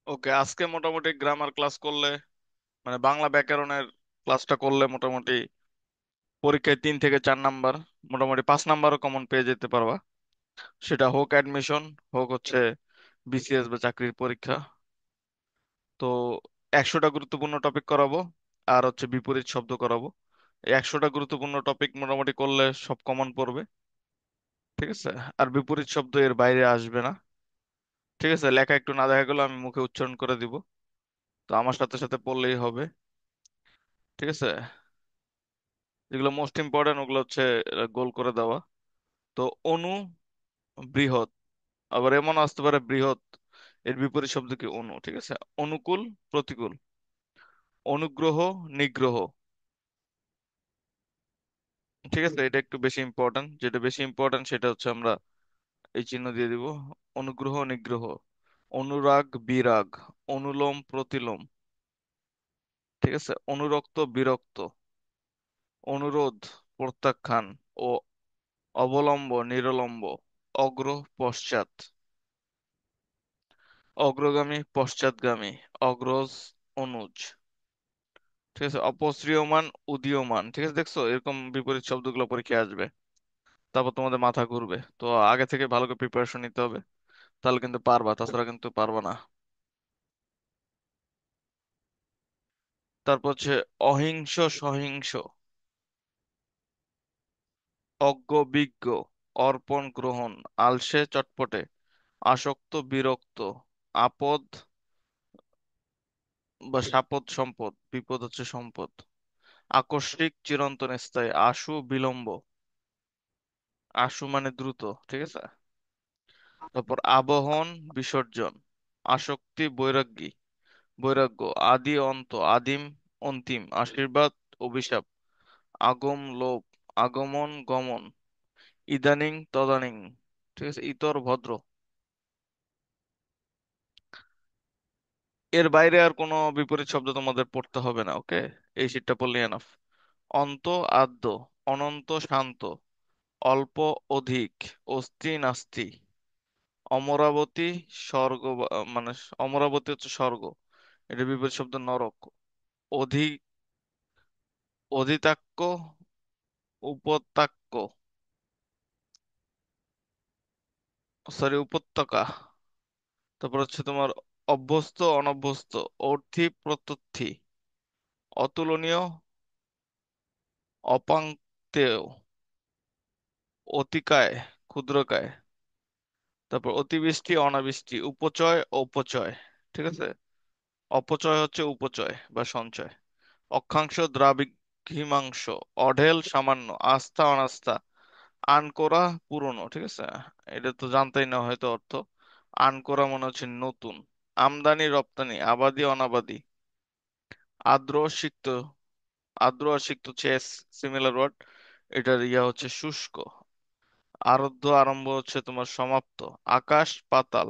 ওকে, আজকে মোটামুটি grammar class করলে, মানে বাংলা ব্যাকরণের ক্লাসটা করলে মোটামুটি পরীক্ষায় 3 থেকে 4 নাম্বার, মোটামুটি 5 নাম্বারও কমন পেয়ে যেতে পারবা। সেটা হোক অ্যাডমিশন, হোক হচ্ছে বিসিএস বা চাকরির পরীক্ষা। তো 100টা গুরুত্বপূর্ণ টপিক করাবো, আর হচ্ছে বিপরীত শব্দ করাবো। এই 100টা গুরুত্বপূর্ণ টপিক মোটামুটি করলে সব কমন পড়বে, ঠিক আছে? আর বিপরীত শব্দ এর বাইরে আসবে না, ঠিক আছে? লেখা একটু না দেখা গেলে আমি মুখে উচ্চারণ করে দিব, তো আমার সাথে সাথে পড়লেই হবে, ঠিক আছে? যেগুলো মোস্ট ইম্পর্টেন্ট ওগুলো হচ্ছে গোল করে দেওয়া। তো অনু, বৃহৎ, আবার এমন আসতে পারে বৃহৎ এর বিপরীত শব্দ কি? অনু, ঠিক আছে? অনুকূল, প্রতিকূল। অনুগ্রহ, নিগ্রহ, ঠিক আছে? এটা একটু বেশি ইম্পর্টেন্ট, যেটা বেশি ইম্পর্টেন্ট সেটা হচ্ছে আমরা এই চিহ্ন দিয়ে দিব। অনুগ্রহ, নিগ্রহ। অনুরাগ, বিরাগ। অনুলোম, প্রতিলোম, ঠিক আছে? অনুরক্ত, বিরক্ত। অনুরোধ, প্রত্যাখ্যান। ও অবলম্ব, নিরলম্ব। অগ্র, পশ্চাৎ। অগ্রগামী, পশ্চাৎগামী। অগ্রজ, অনুজ, ঠিক আছে? অপসৃয়মান, উদীয়মান, ঠিক আছে? দেখছো এরকম বিপরীত শব্দগুলো পরীক্ষায় আসবে, তারপর তোমাদের মাথা ঘুরবে। তো আগে থেকে ভালো করে প্রিপারেশন নিতে হবে, তাহলে কিন্তু পারবা, তাছাড়া কিন্তু পারবা না। তারপর হচ্ছে অহিংস, সহিংস। অজ্ঞ, বিজ্ঞ। অর্পণ, গ্রহণ। আলসে, চটপটে। আসক্ত, বিরক্ত। আপদ বা সাপদ, সম্পদ। বিপদ হচ্ছে সম্পদ। আকস্মিক, চিরন্তন স্থায়ী। আশু, বিলম্ব। আশু মানে দ্রুত, ঠিক আছে? তারপর আবহন, বিসর্জন। আসক্তি, বৈরাগ্যী, বৈরাগ্য। আদি, অন্ত। আদিম, অন্তিম। আশীর্বাদ, অভিশাপ। আগম, লোভ। আগমন, গমন। ইদানিং, তদানীং, ঠিক আছে? ইতর, ভদ্র। এর বাইরে আর কোনো বিপরীত শব্দ তোমাদের পড়তে হবে না, ওকে? এই শীটটা পড়লে এনাফ। অন্ত, আদ্য। অনন্ত, শান্ত। অল্প, অধিক। অস্তি, নাস্তি। অমরাবতী, স্বর্গ মানে অমরাবতী হচ্ছে স্বর্গ, এটা বিপরীত শব্দ নরক। অধি অধিতাক্য, উপতাক্য, সরি উপত্যকা। তারপর হচ্ছে তোমার অভ্যস্ত, অনভ্যস্ত। অর্থি, প্রত্যর্থী। অতুলনীয়, অপাংক্তেয়। অতিকায়, ক্ষুদ্রকায়। তারপর অতিবৃষ্টি, অনাবৃষ্টি। উপচয়, অপচয়, ঠিক আছে? অপচয় হচ্ছে উপচয় বা সঞ্চয়। অক্ষাংশ, দ্রাঘিমাংশ। অঢেল, সামান্য। আস্থা, অনাস্থা। আনকোরা, পুরনো, ঠিক আছে? এটা তো জানতেই না হয়তো অর্থ। আনকোরা মনে হচ্ছে নতুন। আমদানি, রপ্তানি। আবাদি, অনাবাদি। আর্দ্র, সিক্ত। আর্দ্র আর সিক্ত হচ্ছে সিমিলার ওয়ার্ড, এটার ইয়া হচ্ছে শুষ্ক। আরব্ধ, আরম্ভ হচ্ছে তোমার সমাপ্ত। আকাশ, পাতাল।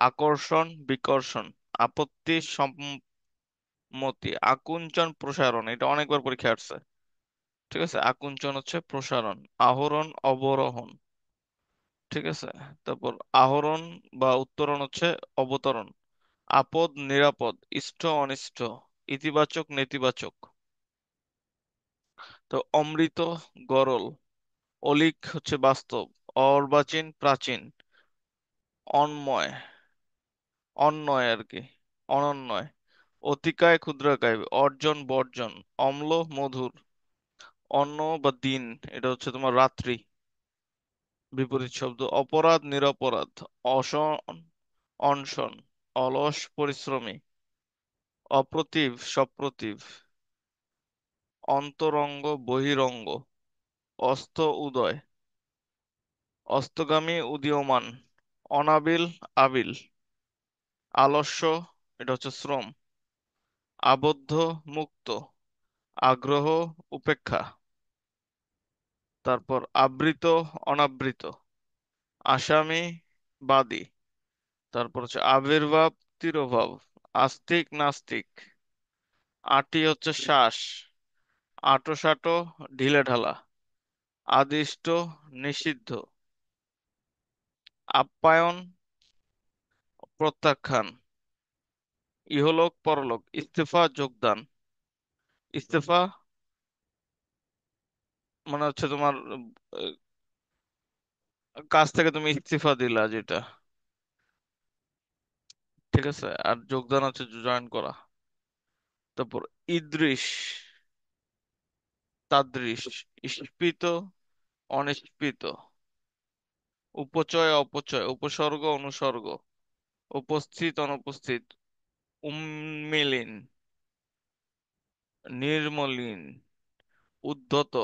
আকর্ষণ, বিকর্ষণ। আপত্তি, সম্মতি। আকুঞ্চন, প্রসারণ, এটা অনেকবার পরীক্ষা আসছে, ঠিক আছে? আকুঞ্চন হচ্ছে প্রসারণ। আহরণ, অবরোহণ, ঠিক আছে? তারপর আহরণ বা উত্তরণ হচ্ছে অবতরণ। আপদ, নিরাপদ। ইষ্ট, অনিষ্ট। ইতিবাচক, নেতিবাচক। তো অমৃত, গরল। অলিক হচ্ছে বাস্তব। অর্বাচীন, প্রাচীন। অন্ময়, অন্যয় আর কি, অনন্যয়। অতিকায়, ক্ষুদ্রাকায়। অর্জন, বর্জন। অম্ল, মধুর। অন্ন বা দিন, এটা হচ্ছে তোমার রাত্রি, বিপরীত শব্দ। অপরাধ, নিরপরাধ। অসন, অনশন। অলস, পরিশ্রমী। অপ্রতিভ, সপ্রতিভ। অন্তরঙ্গ, বহিরঙ্গ। অস্ত, উদয়। অস্তগামী, উদীয়মান। অনাবিল, আবিল। আলস্য, এটা হচ্ছে শ্রম। আবদ্ধ, মুক্ত। আগ্রহ, উপেক্ষা। তারপর আবৃত, অনাবৃত। আসামি, বাদী। তারপর হচ্ছে আবির্ভাব, তিরোভাব। আস্তিক, নাস্তিক। আটি হচ্ছে শ্বাস। আঁটো, ঢিলেঢালা। আদিষ্ট, নিষিদ্ধ। আপ্যায়ন, প্রত্যাখ্যান। ইহলোক পরলোক। ইস্তেফা যোগদান। ইস্তেফা মানে হচ্ছে তোমার কাজ থেকে তুমি ইস্তিফা দিলা যেটা, ঠিক আছে। আর যোগদান হচ্ছে জয়েন করা। তারপর ইদৃশ, তাদৃশ, ইস্পিত, অনিস্পিত, উপচয় অপচয়, উপসর্গ অনুসর্গ, উপস্থিত অনুপস্থিত, উন্মিলিন, নির্মলিন, উদ্ধত,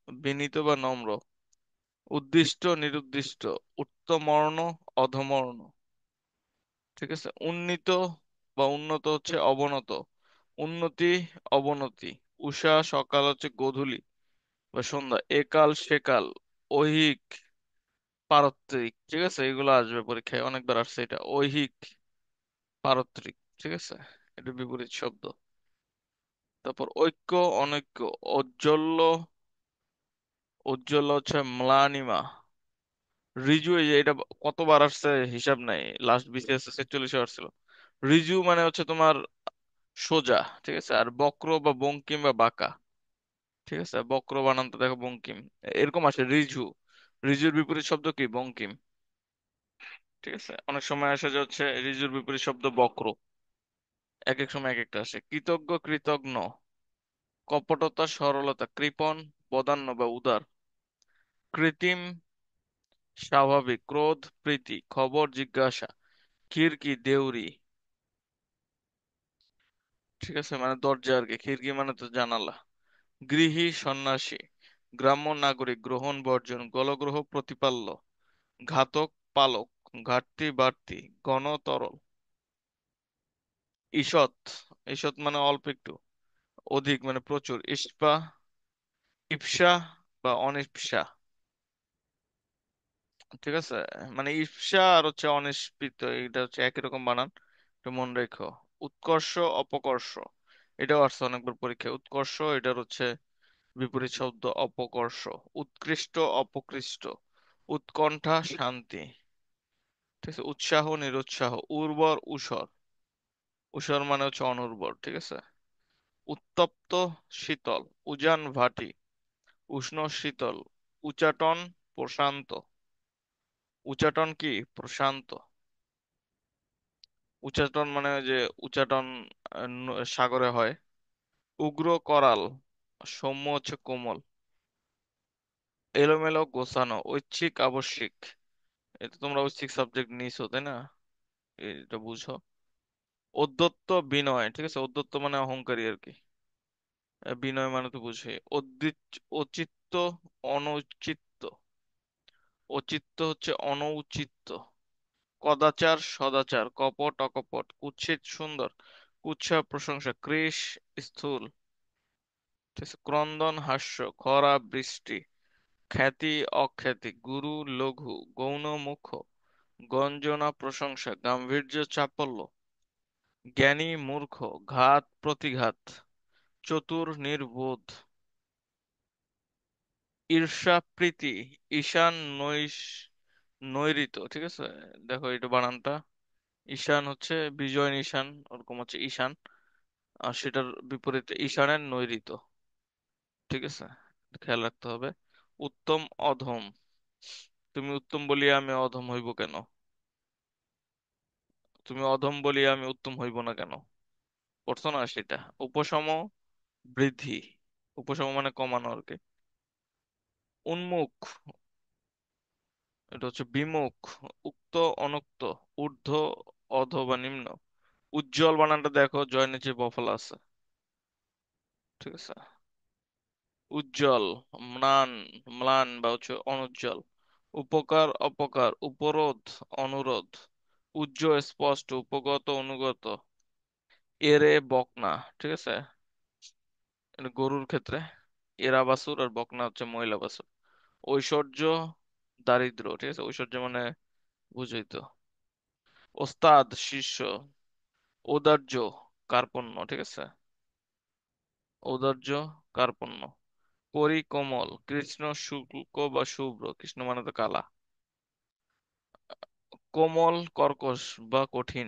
বিনীত বা নম্র, উদ্দিষ্ট নিরুদ্দিষ্ট, উত্তমর্ণ অধমর্ণ, ঠিক আছে। উন্নীত বা উন্নত হচ্ছে অবনত, উন্নতি অবনতি, উষা সকাল হচ্ছে গোধূলি বা সন্ধ্যা, একাল সেকাল, ঐহিক পারত্রিক, ঠিক আছে। এগুলো আসবে পরীক্ষায়, অনেকবার আসছে এটা, ঐহিক পারত্রিক, ঠিক আছে। এটা বিপরীত শব্দ। তারপর ঐক্য অনৈক্য, ঔজ্জ্বল্য, উজ্জ্বল হচ্ছে ম্লানিমা, ঋজু, এই যে এটা কতবার আসছে হিসাব নাই, লাস্ট বিসিএস 46 আসছিল। ঋজু মানে হচ্ছে তোমার সোজা, ঠিক আছে। আর বক্র বা বঙ্কিম বা বাঁকা, ঠিক আছে। বক্র বানানটা দেখো বঙ্কিম, এরকম আসে ঋজু। ঋজুর বিপরীত শব্দ কি? বঙ্কিম, ঠিক আছে। অনেক সময় আসে যে হচ্ছে ঋজুর বিপরীত শব্দ বক্র, এক এক সময় এক একটা আসে। কৃতজ্ঞ কৃতঘ্ন, কপটতা সরলতা, কৃপণ বদান্য বা উদার, কৃত্রিম স্বাভাবিক, ক্রোধ প্রীতি, খবর জিজ্ঞাসা, খিড়কি দেউরি, ঠিক আছে। মানে দরজা আর কি, খিড়কি মানে তো জানালা। গৃহী সন্ন্যাসী, গ্রাম্য নাগরিক, গ্রহণ বর্জন, গলগ্রহ প্রতিপাল্য, ঘাতক পালক, ঘাটতি বাড়তি, ঘন তরল, ঈষৎ, ঈষৎ মানে অল্প একটু, অধিক মানে প্রচুর, ইস্পা, ইপসা বা অনিপ্সা, ঠিক আছে। মানে ইপসা আর হচ্ছে অনিষ্পিত, এটা হচ্ছে একই রকম বানান, একটু মনে রেখো। উৎকর্ষ অপকর্ষ, এটাও আসছে অনেকবার পরীক্ষায়। উৎকর্ষ এটার হচ্ছে বিপরীত শব্দ অপকর্ষ। উৎকৃষ্ট অপকৃষ্ট, উৎকণ্ঠা শান্তি, ঠিক আছে। উৎসাহ নিরুৎসাহ, উর্বর ঊষর, ঊষর মানে হচ্ছে অনুর্বর, ঠিক আছে। উত্তপ্ত শীতল, উজান ভাটি, উষ্ণ শীতল, উচাটন প্রশান্ত, উচাটন কি? প্রশান্ত। উচাটন মানে ওই যে উচাটন সাগরে হয়। উগ্র করাল, সৌম্য হচ্ছে কোমল, এলোমেলো গোছানো, ঐচ্ছিক আবশ্যিক, এটা তোমরা ঐচ্ছিক সাবজেক্ট নিয়েছো তাই না, এটা বুঝো। অধ্যত্ত বিনয়, ঠিক আছে। অধ্যত্ত মানে অহংকারী আর কি, বিনয় মানে তো বুঝে। অচিত্ত অনৌচিত্য, অচিত্ত হচ্ছে অনৌচিত্য, কদাচার সদাচার, কপট অকপট, কুৎসিত সুন্দর, কুৎসা প্রশংসা, কৃষ স্থূল, ঠিক আছে। ক্রন্দন হাস্য, খরা বৃষ্টি, খ্যাতি অখ্যাতি, গুরু লঘু, গৌণ মুখ্য, গঞ্জনা প্রশংসা, গাম্ভীর্য চাপল্য, জ্ঞানী মূর্খ, ঘাত প্রতিঘাত, চতুর নির্বোধ, ঈর্ষা প্রীতি, ঈশান নৈঋত, ঠিক আছে। দেখো এটা বানানটা, ঈশান হচ্ছে বিজয় নিশান, ওরকম হচ্ছে ঈশান, আর সেটার বিপরীতে ঈশানের নৈঋত, ঠিক আছে। খেয়াল রাখতে হবে। উত্তম অধম, তুমি উত্তম বলিয়া আমি অধম হইব কেন? তুমি অধম বলিয়া আমি উত্তম হইব না কেন? করছো না সেটা। উপশম বৃদ্ধি, উপশম মানে কমানো আর কি। উন্মুখ, এটা হচ্ছে বিমুখ, উক্ত অনুক্ত, ঊর্ধ্ব অধ বা নিম্ন। উজ্জ্বল বানানটা দেখো, জয় নিচে বফলা আছে, ঠিক আছে। উজ্জ্বল, ম্লান, ম্লান বা হচ্ছে অনুজ্জ্বল। উপকার অপকার, উপরোধ অনুরোধ, উজ্জ স্পষ্ট, উপগত অনুগত, এরে বকনা, ঠিক আছে। এটা গরুর ক্ষেত্রে, এরা বাছুর আর বকনা হচ্ছে মহিলা বাছুর। ঐশ্বর্য দারিদ্র, ঠিক আছে। ঐশ্বর্য মানে বুঝই তো। ওস্তাদ শিষ্য, ঔদার্য কার্পণ্য, ঠিক আছে। ঔদার্য কার্পণ্য। পরিকমল, কৃষ্ণ শুক্ল বা শুভ্র, কৃষ্ণ মানে তো কালা। কোমল কর্কশ বা কঠিন,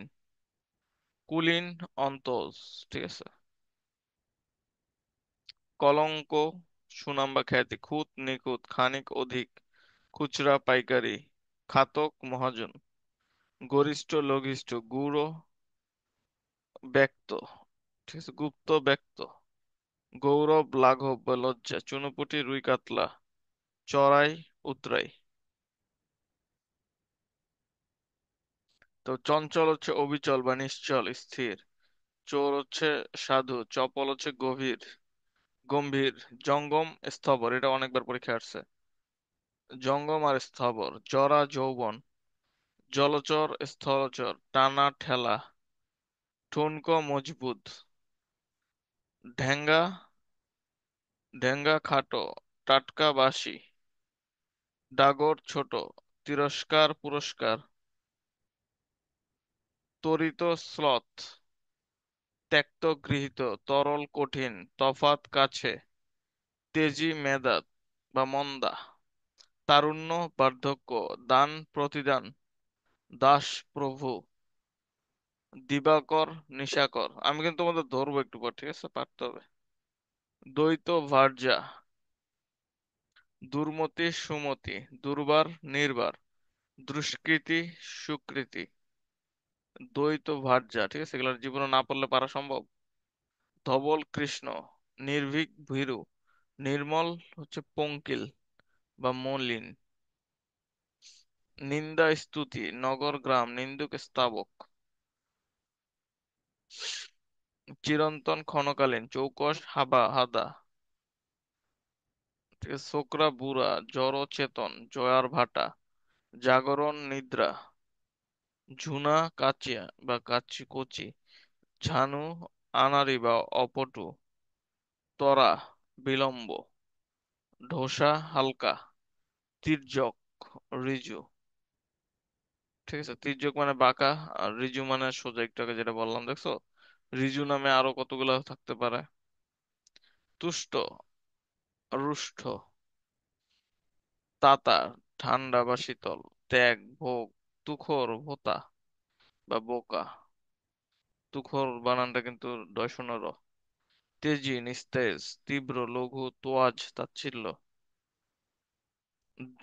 কুলীন অন্তজ, ঠিক আছে। কলঙ্ক সুনাম বা খ্যাতি, খুঁত নিখুঁত, খানিক অধিক, খুচরা পাইকারি, খাতক মহাজন, গরিষ্ঠ লঘিষ্ঠ, গূঢ় ব্যক্ত, ঠিক আছে, গুপ্ত ব্যক্ত, গৌরব লাঘব বা লজ্জা, চুনোপুঁটি রুই কাতলা, চড়াই উতরাই। তো চঞ্চল হচ্ছে অবিচল বা নিশ্চল স্থির, চোর হচ্ছে সাধু, চপল হচ্ছে গভীর গম্ভীর, জঙ্গম স্থবর, এটা অনেকবার পরীক্ষা আসছে। জঙ্গম আর স্থবর, জরা যৌবন, জলচর স্থলচর, টানা ঠেলা, ঠুনকো মজবুত, ঢেঙ্গা ঢেঙ্গা খাটো, টাটকা বাসি, ডাগর ছোট, তিরস্কার পুরস্কার, তরিত স্লথ, ত্যক্ত গৃহীত, তরল কঠিন, তফাৎ কাছে, তেজি মেদাত বা মন্দা, তারুণ্য বার্ধক্য, দান প্রতিদান, দাস প্রভু, দিবাকর নিশাকর। আমি কিন্তু তোমাদের ধরবো একটু পর, ঠিক আছে, পারতে হবে। দ্বৈত ভার্যা, দুর্মতি সুমতি, দুর্বার নির্বার, দুষ্কৃতি সুকৃতি, দ্বৈত ভার্যা, ঠিক আছে, এগুলোর জীবনে না পড়লে পারা সম্ভব। ধবল কৃষ্ণ, নির্ভীক ভীরু, নির্মল হচ্ছে পঙ্কিল বা মলিন, নিন্দা স্তুতি, নগর গ্রাম, নিন্দুক স্তাবক, চিরন্তন ক্ষণকালীন, চৌকস হাবা হাদা, ঠিক আছে, ছোকরা বুড়া, জড় চেতন, জয়ার ভাটা, জাগরণ নিদ্রা, ঝুনা কাচিয়া বা কাচি কচি, ঝানু আনাড়ি বা অপটু, ত্বরা বিলম্ব, ঢোসা হালকা, তির্যক ঋজু, ঠিক আছে। তির্যক মানে বাঁকা, আর ঋজু মানে সোজা, একটু আগে যেটা বললাম দেখছো। ঋজু নামে আরো কতগুলো থাকতে পারে। তুষ্ট, রুষ্ট, তাতা ঠান্ডা বা শীতল, ত্যাগ ভোগ, তুখর ভোতা বা বোকা, তুখর বানানটা কিন্তু ডয়শন র। তেজি নিস্তেজ, তীব্র লঘু, তোয়াজ তাচ্ছিল্য,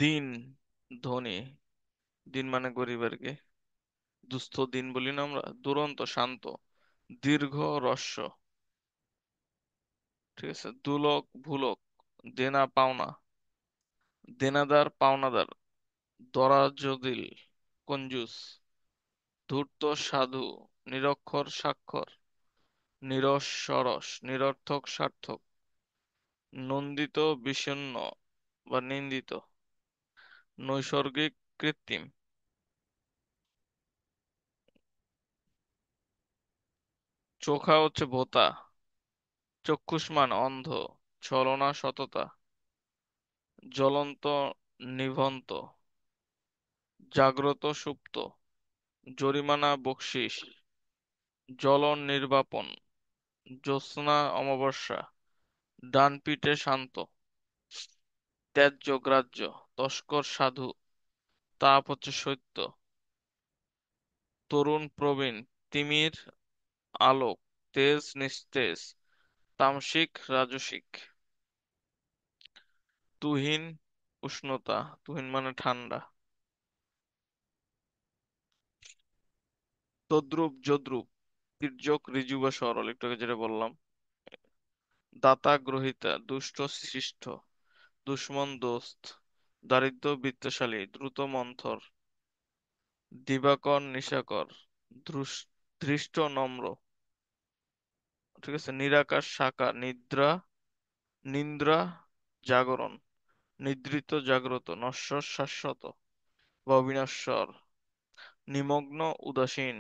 দিন ধনী, দিন মানে গরিব আর কি, দুস্থ দিন বলি না আমরা। দুরন্ত শান্ত, দীর্ঘ রস্য, ঠিক আছে। দুলক ভুলক, দেনা পাওনা, দেনাদার পাওনাদার, দরাজদিল কঞ্জুস, ধূর্ত সাধু, নিরক্ষর স্বাক্ষর, নিরস সরস, নিরর্থক সার্থক, নন্দিত বিষণ্ণ বা নিন্দিত, নৈসর্গিক কৃত্রিম। চোখা হচ্ছে ভোঁতা, চক্ষুষ্মান অন্ধ, ছলনা সততা, জ্বলন্ত নিভন্ত, জাগ্রত সুপ্ত, জরিমানা বকশিশ, জ্বলন নির্বাপন, জ্যোৎস্না অমাবস্যা, ডান পিঠে শান্ত, ত্যায্য গ্রাহ্য, তস্কর সাধু, তাপ হচ্ছে সত্য, তরুণ প্রবীণ, তিমির আলোক, তেজ নিস্তেজ, তামসিক রাজসিক, তুহিন উষ্ণতা, তুহিন মানে ঠান্ডা, তদ্রূপ যদ্রূপ, তির্যক ঋজু বা সরল, একটু আগে যেটা বললাম। দাতা গ্রহিতা, দুষ্ট শিষ্ট, দুশ্মন দোস্ত, দারিদ্র বিত্তশালী, দ্রুত মন্থর, দিবাকর নিশাকর, ধৃষ্ট নম্র, ঠিক আছে। নিরাকার শাখা, নিদ্রা নিন্দ্রা জাগরণ, নিদ্রিত জাগ্রত, নশ্বর শাশ্বত বা অবিনশ্বর, নিমগ্ন উদাসীন।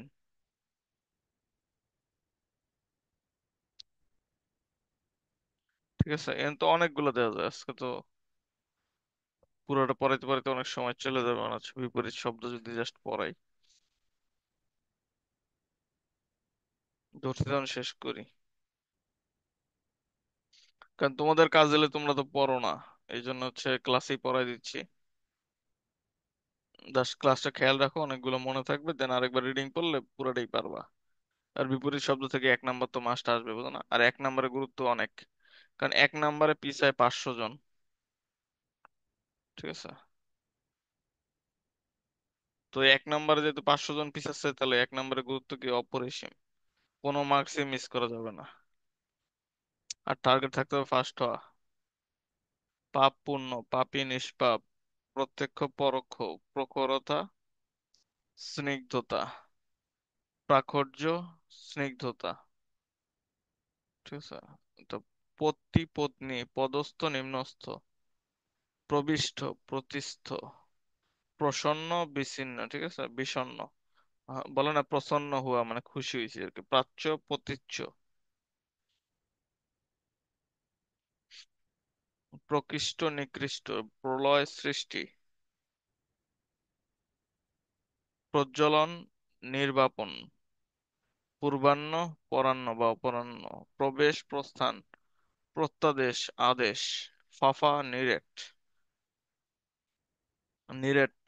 ঠিক আছে, এর তো অনেকগুলো দেওয়া যায়, আজকে তো পুরোটা পড়াইতে পড়াইতে অনেক সময় চলে যাবে মনে হচ্ছে, বিপরীত শব্দ যদি জাস্ট পড়াই। ধরতে যখন শেষ করি, কারণ তোমাদের কাজ দিলে তোমরা তো পড়ো না, এই জন্য হচ্ছে ক্লাসেই পড়াই দিচ্ছি। জাস্ট ক্লাসটা খেয়াল রাখো, অনেকগুলো মনে থাকবে, দেন আরেকবার রিডিং করলে পুরোটাই পারবা। আর বিপরীত শব্দ থেকে এক নাম্বার তো মাসটা আসবে, বুঝো না? আর এক নাম্বারের গুরুত্ব অনেক, কারণ এক নাম্বারে পিছায় 500 জন। ঠিক আছে? তো এক নাম্বারে যেহেতু 500 জন পিছাচ্ছে, তাহলে এক নাম্বারের গুরুত্ব কি অপরিসীম, কোনো মার্কসে মিস করা যাবে না। আর টার্গেট থাকতে হবে ফার্স্ট হওয়া। পাপ পুণ্য, পাপী নিষ্পাপ, প্রত্যক্ষ পরোক্ষ, প্রখরতা, স্নিগ্ধতা, প্রাচুর্য, স্নিগ্ধতা। ঠিক আছে? তো পত্নী পত্নী, পদস্থ নিম্নস্থ, প্রবিষ্ট প্রতিস্থ, প্রসন্ন বিচ্ছিন্ন, ঠিক আছে, বিষণ্ণ। বলে না প্রসন্ন হুয়া, মানে খুশি হয়েছে আর কি। প্রাচ্য প্রতীচ্য, প্রকৃষ্ট নিকৃষ্ট, প্রলয় সৃষ্টি, প্রজ্বলন নির্বাপন, পূর্বাহ্ন পরাহ্ন বা অপরাহ্ন, প্রবেশ প্রস্থান, প্রত্যাদেশ আদেশ, ফাফা নিরেট। নিরেট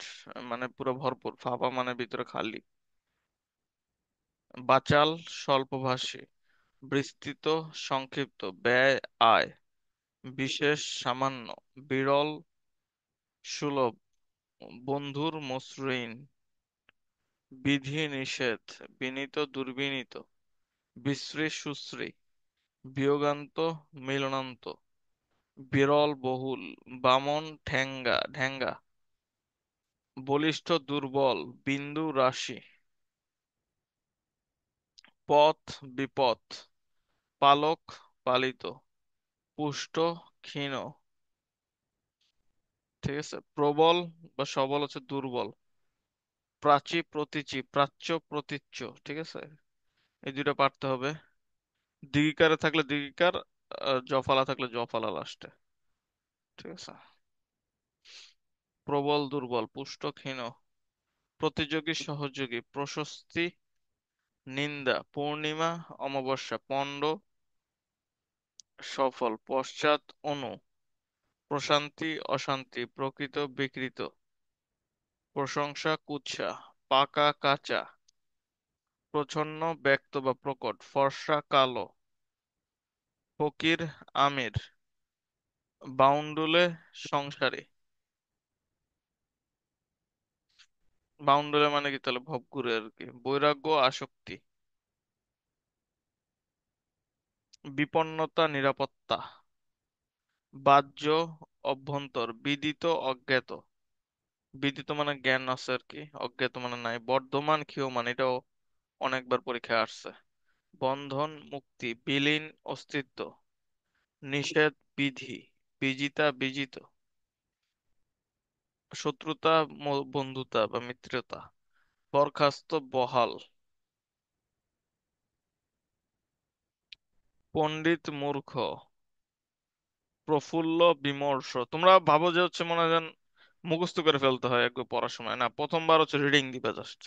মানে পুরো ভরপুর, ফাফা মানে ভিতরে খালি। বাচাল স্বল্পভাষী, বিস্তৃত সংক্ষিপ্ত, ব্যয় আয়, বিশেষ সামান্য, বিরল সুলভ, বন্ধুর মসৃণ, বিধি নিষেধ, বিনীত দুর্বিনীত, বিশ্রী সুশ্রী, বিয়োগান্ত মিলনান্ত, বিরল বহুল, বামন ঠেঙ্গা ঢেঙ্গা, বলিষ্ঠ দুর্বল, বিন্দু রাশি, পথ বিপথ, পালক পালিত, পুষ্ট ক্ষীণ। ঠিক আছে? প্রবল বা সবল হচ্ছে দুর্বল। প্রাচী প্রতীচী, প্রাচ্য প্রতীচ্য। ঠিক আছে? এই দুইটা পারতে হবে। দীর্ঘিকারে থাকলে দীর্ঘিকার, জফলা থাকলে জফলা লাস্টে। ঠিক আছে? প্রবল দুর্বল, পুষ্ট ক্ষীণ, প্রতিযোগী সহযোগী, প্রশস্তি নিন্দা, পূর্ণিমা অমাবস্যা, পণ্ড সফল, পশ্চাৎ অনু, প্রশান্তি অশান্তি, প্রকৃত বিকৃত, প্রশংসা কুৎসা, পাকা কাঁচা, প্রচ্ছন্ন ব্যক্ত বা প্রকট, ফর্সা কালো, ফকির আমির, বাউন্ডুলে সংসারী। বাউন্ডুলে মানে কি তাহলে ভবঘুরে আর কি। বৈরাগ্য আসক্তি, বিপন্নতা নিরাপত্তা, বাহ্য অভ্যন্তর, বিদিত অজ্ঞাত। বিদিত মানে জ্ঞান আছে আর কি, অজ্ঞাত মানে নাই। বর্ধমান ক্ষীয়মান, এটাও অনেকবার পরীক্ষায় আসছে। বন্ধন মুক্তি, বিলীন অস্তিত্ব, নিষেধ বিধি, বিজিতা বিজিত, শত্রুতা বন্ধুতা বা মিত্রতা, বরখাস্ত বহাল, পণ্ডিত মূর্খ, প্রফুল্ল বিমর্ষ। তোমরা ভাবো যে হচ্ছে মনে হয় যেন মুখস্থ করে ফেলতে হয় একবার পড়ার সময়, না, প্রথমবার হচ্ছে রিডিং দিবা জাস্ট।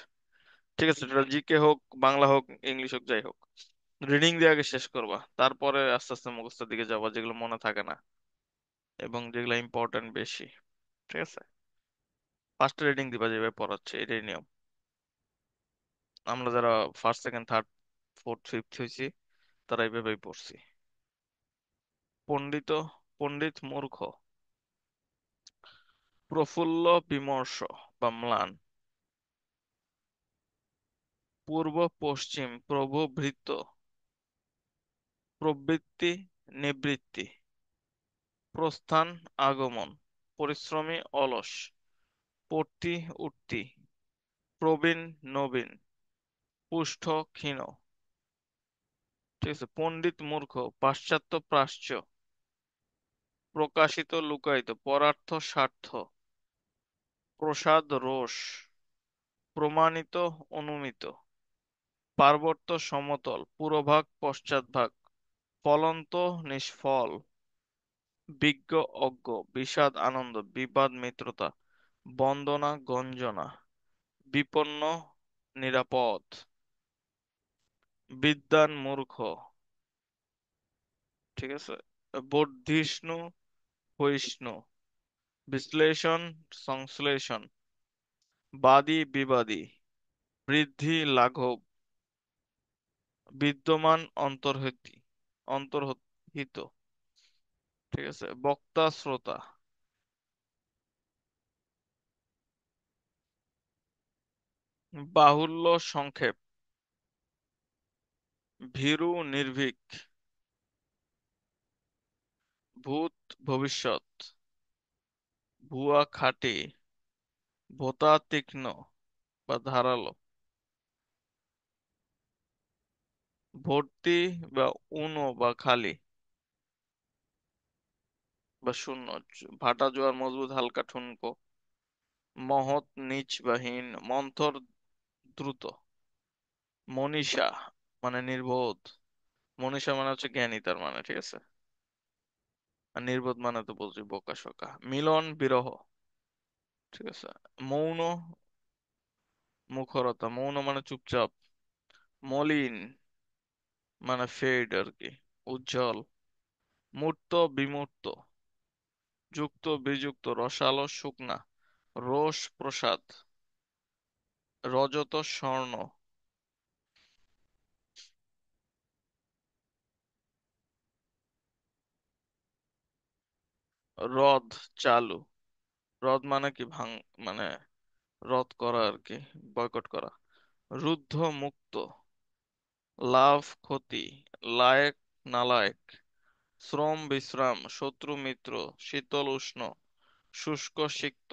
ঠিক আছে? সেটা জিকে হোক, বাংলা হোক, ইংলিশ হোক, যাই হোক, রিডিং দিয়ে আগে শেষ করবা, তারপরে আস্তে আস্তে মুখস্থের দিকে যাবা, যেগুলো মনে থাকে না এবং যেগুলো ইম্পর্টেন্ট বেশি। ঠিক আছে? ফার্স্ট রিডিং দিবা যেভাবে পড়াচ্ছে, এটাই নিয়ম। আমরা যারা first second third fourth fifth হয়েছি, তারা এইভাবেই পড়ছি। পণ্ডিত পণ্ডিত মূর্খ, প্রফুল্ল বিমর্ষ বা ম্লান, পূর্ব পশ্চিম প্রভবৃত, প্রবৃত্তি নিবৃত্তি, প্রস্থান আগমন, পরিশ্রমী অলস, পড়তি উঠতি, প্রবীণ নবীন, পুষ্ট ক্ষীণ। ঠিক আছে? পণ্ডিত মূর্খ, পাশ্চাত্য প্রাচ্য, প্রকাশিত লুকায়িত, পরার্থ স্বার্থ, প্রসাদ রোষ, প্রমাণিত অনুমিত, পার্বত্য সমতল, পুরোভাগ পশ্চাৎভাগ, ফলন্ত নিষ্ফল, বিজ্ঞ অজ্ঞ, বিষাদ আনন্দ, বিবাদ মিত্রতা, বন্দনা গঞ্জনা, বিপন্ন নিরাপদ, বিদ্বান মূর্খ। ঠিক আছে? বর্ধিষ্ণু ক্ষয়িষ্ণু, বিশ্লেষণ সংশ্লেষণ, বাদী বিবাদী, বৃদ্ধি লাঘব, বিদ্যমান, অন্তর্হিত। ঠিক আছে, বক্তা, শ্রোতা। বাহুল্য, সংক্ষেপ। ভীরু, নির্ভীক। ভূত, ভবিষ্যৎ। ভুয়া, খাঁটি। ভোঁতা, তীক্ষ্ণ বা ধারালো। ভর্তি বা উনো বা খালি বা শূন্য। ভাটা, জোয়ার, মজবুত, হালকা, ঠুনকো। মহৎ, নীচ বা হীন। মন্থর, দ্রুত। মনীষা মানে নির্বোধ। মনীষা মানে হচ্ছে জ্ঞানী, তার মানে, ঠিক আছে। আর নির্বোধ মানে তো বলছি বোকা শোকা। মিলন, বিরহ। ঠিক আছে। মৌন, মুখরতা। মৌন মানে চুপচাপ। মলিন মানে ফেড আর কি, উজ্জ্বল। মূর্ত, বিমূর্ত। যুক্ত, বিযুক্ত। রসালো, শুকনা। রোষ, প্রসাদ। রজত, স্বর্ণ। রদ, চালু। রদ মানে কি মানে রদ করা আর কি, বয়কট করা। রুদ্ধ, মুক্ত। লাভ, ক্ষতি। লায়েক, নালায়েক। শ্রম, বিশ্রাম। শত্রু, মিত্র। শীতল, উষ্ণ। শুষ্ক, সিক্ত।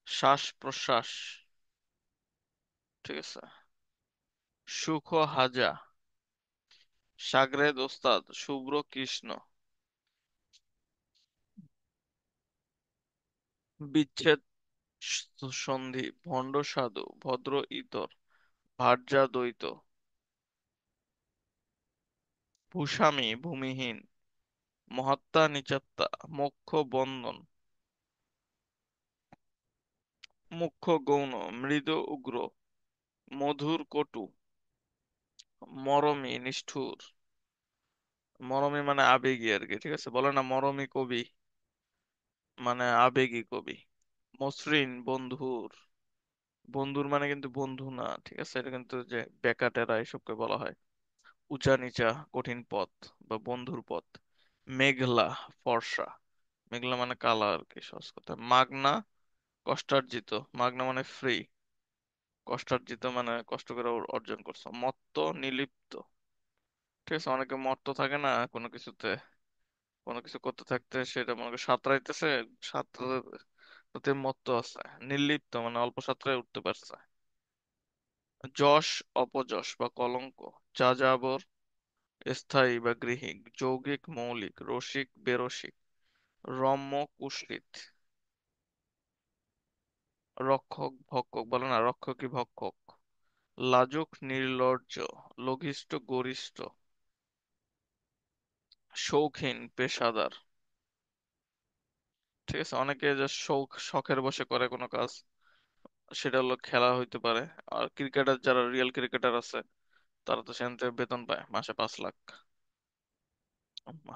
শ্বাস, প্রশ্বাস। ঠিক আছে। সুখ, হাজা। সাগরেদ, ওস্তাদ। শুভ্র, কৃষ্ণ। বিচ্ছেদ, সন্ধি। ভণ্ড, সাধু। ভদ্র, ইতর। ভার্যা, দ্বৈত। ভূস্বামী, ভূমিহীন। মহাত্মা, নিচাত্তা। মোক্ষ, বন্ধন। মুখ্য, গৌণ। মৃদু, উগ্র। মধুর, কটু। মরমী, নিষ্ঠুর। মরমী মানে আবেগী আর কি, ঠিক আছে, বলে না মরমী কবি, মানে আবেগী কবি। মসৃণ, বন্ধুর। বন্ধুর মানে কিন্তু বন্ধু না, ঠিক আছে, এটা কিন্তু যে বেকাটেরা এসবকে বলা হয়। উঁচা, নিচা, কঠিন পথ বা বন্ধুর পথ। মেঘলা, ফর্সা। মেঘলা মানে কালা আর কি, সহজ কথা। মাগনা, কষ্টার্জিত। মাগনা মানে ফ্রি। কষ্টার্জিত মানে কষ্ট করে অর্জন করছো। মত্ত, নিলিপ্ত। ঠিক আছে, অনেকে মত্ত থাকে না কোনো কিছুতে, কোনো কিছু করতে থাকতে সেটা মনে করে সাঁতরাইতেছে, সাঁতরাতে মত্ত আছে। নির্লিপ্ত মানে অল্প সাঁতরায় উঠতে পারছে। যশ, অপযশ বা কলঙ্ক। যাযাবর, স্থায়ী বা গৃহী। যৌগিক, মৌলিক। রসিক, বেরসিক। রম্য, কুৎসিত। রক্ষক, ভক্ষক, বলে না রক্ষকই ভক্ষক। লাজুক, নির্লজ্জ। লঘিষ্ঠ, গরিষ্ঠ। শৌখিন, পেশাদার। ঠিক আছে, অনেকে যে শখের বশে করে কোনো কাজ, সেটা হলো খেলা হইতে পারে। আর ক্রিকেটার, যারা রিয়েল ক্রিকেটার আছে, তারা তো সেখান থেকে বেতন পায় মাসে 5 লাখ।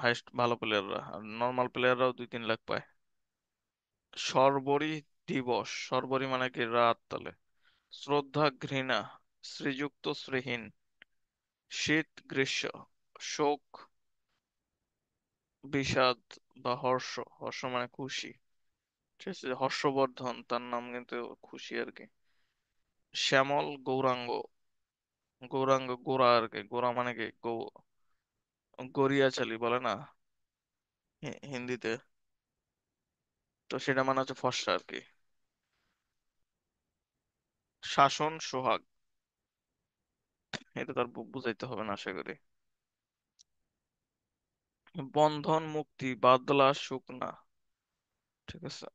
হাইস্ট ভালো প্লেয়াররা, আর নর্মাল প্লেয়াররাও 2-3 লাখ পায়। শর্বরী দিবস। শর্বরী মানে কি রাত তাহলে। শ্রদ্ধা, ঘৃণা। শ্রীযুক্ত, শ্রীহীন। শীত, গ্রীষ্ম। শোক, বিষাদ বা হর্ষ। হর্ষ মানে খুশি। ঠিক আছে, হর্ষবর্ধন তার নাম কিন্তু খুশি আর কি। শ্যামল, গৌরাঙ্গ। গৌরাঙ্গ গোরা আর কি, গোরা মানে কি গড়িয়াচালি বলে না হিন্দিতে, তো সেটা মানে হচ্ছে ফর্সা আর কি। শাসন, সোহাগ। এটা তার বুঝাইতে হবে না আশা করি। বন্ধন, মুক্তি। বাদলা, শুকনা। ঠিক আছে।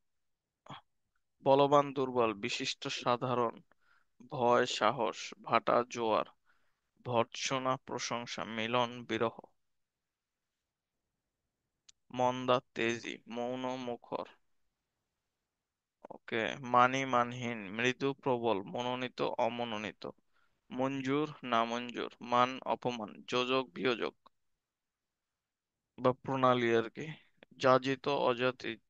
বলবান, দুর্বল। বিশিষ্ট, সাধারণ। ভয়, সাহস। ভাটা, জোয়ার। ভর্ৎসনা, প্রশংসা। মিলন, বিরহ। মন্দা, তেজি। মৌন, মুখর। ওকে। মানি, মানহীন। মৃদু, প্রবল। মনোনীত, অমনোনীত। মঞ্জুর, নামঞ্জুর। মান, অপমান। যোজক, বিয়োজক বা প্রণালী আর কি। যাজিত, অযাচিত।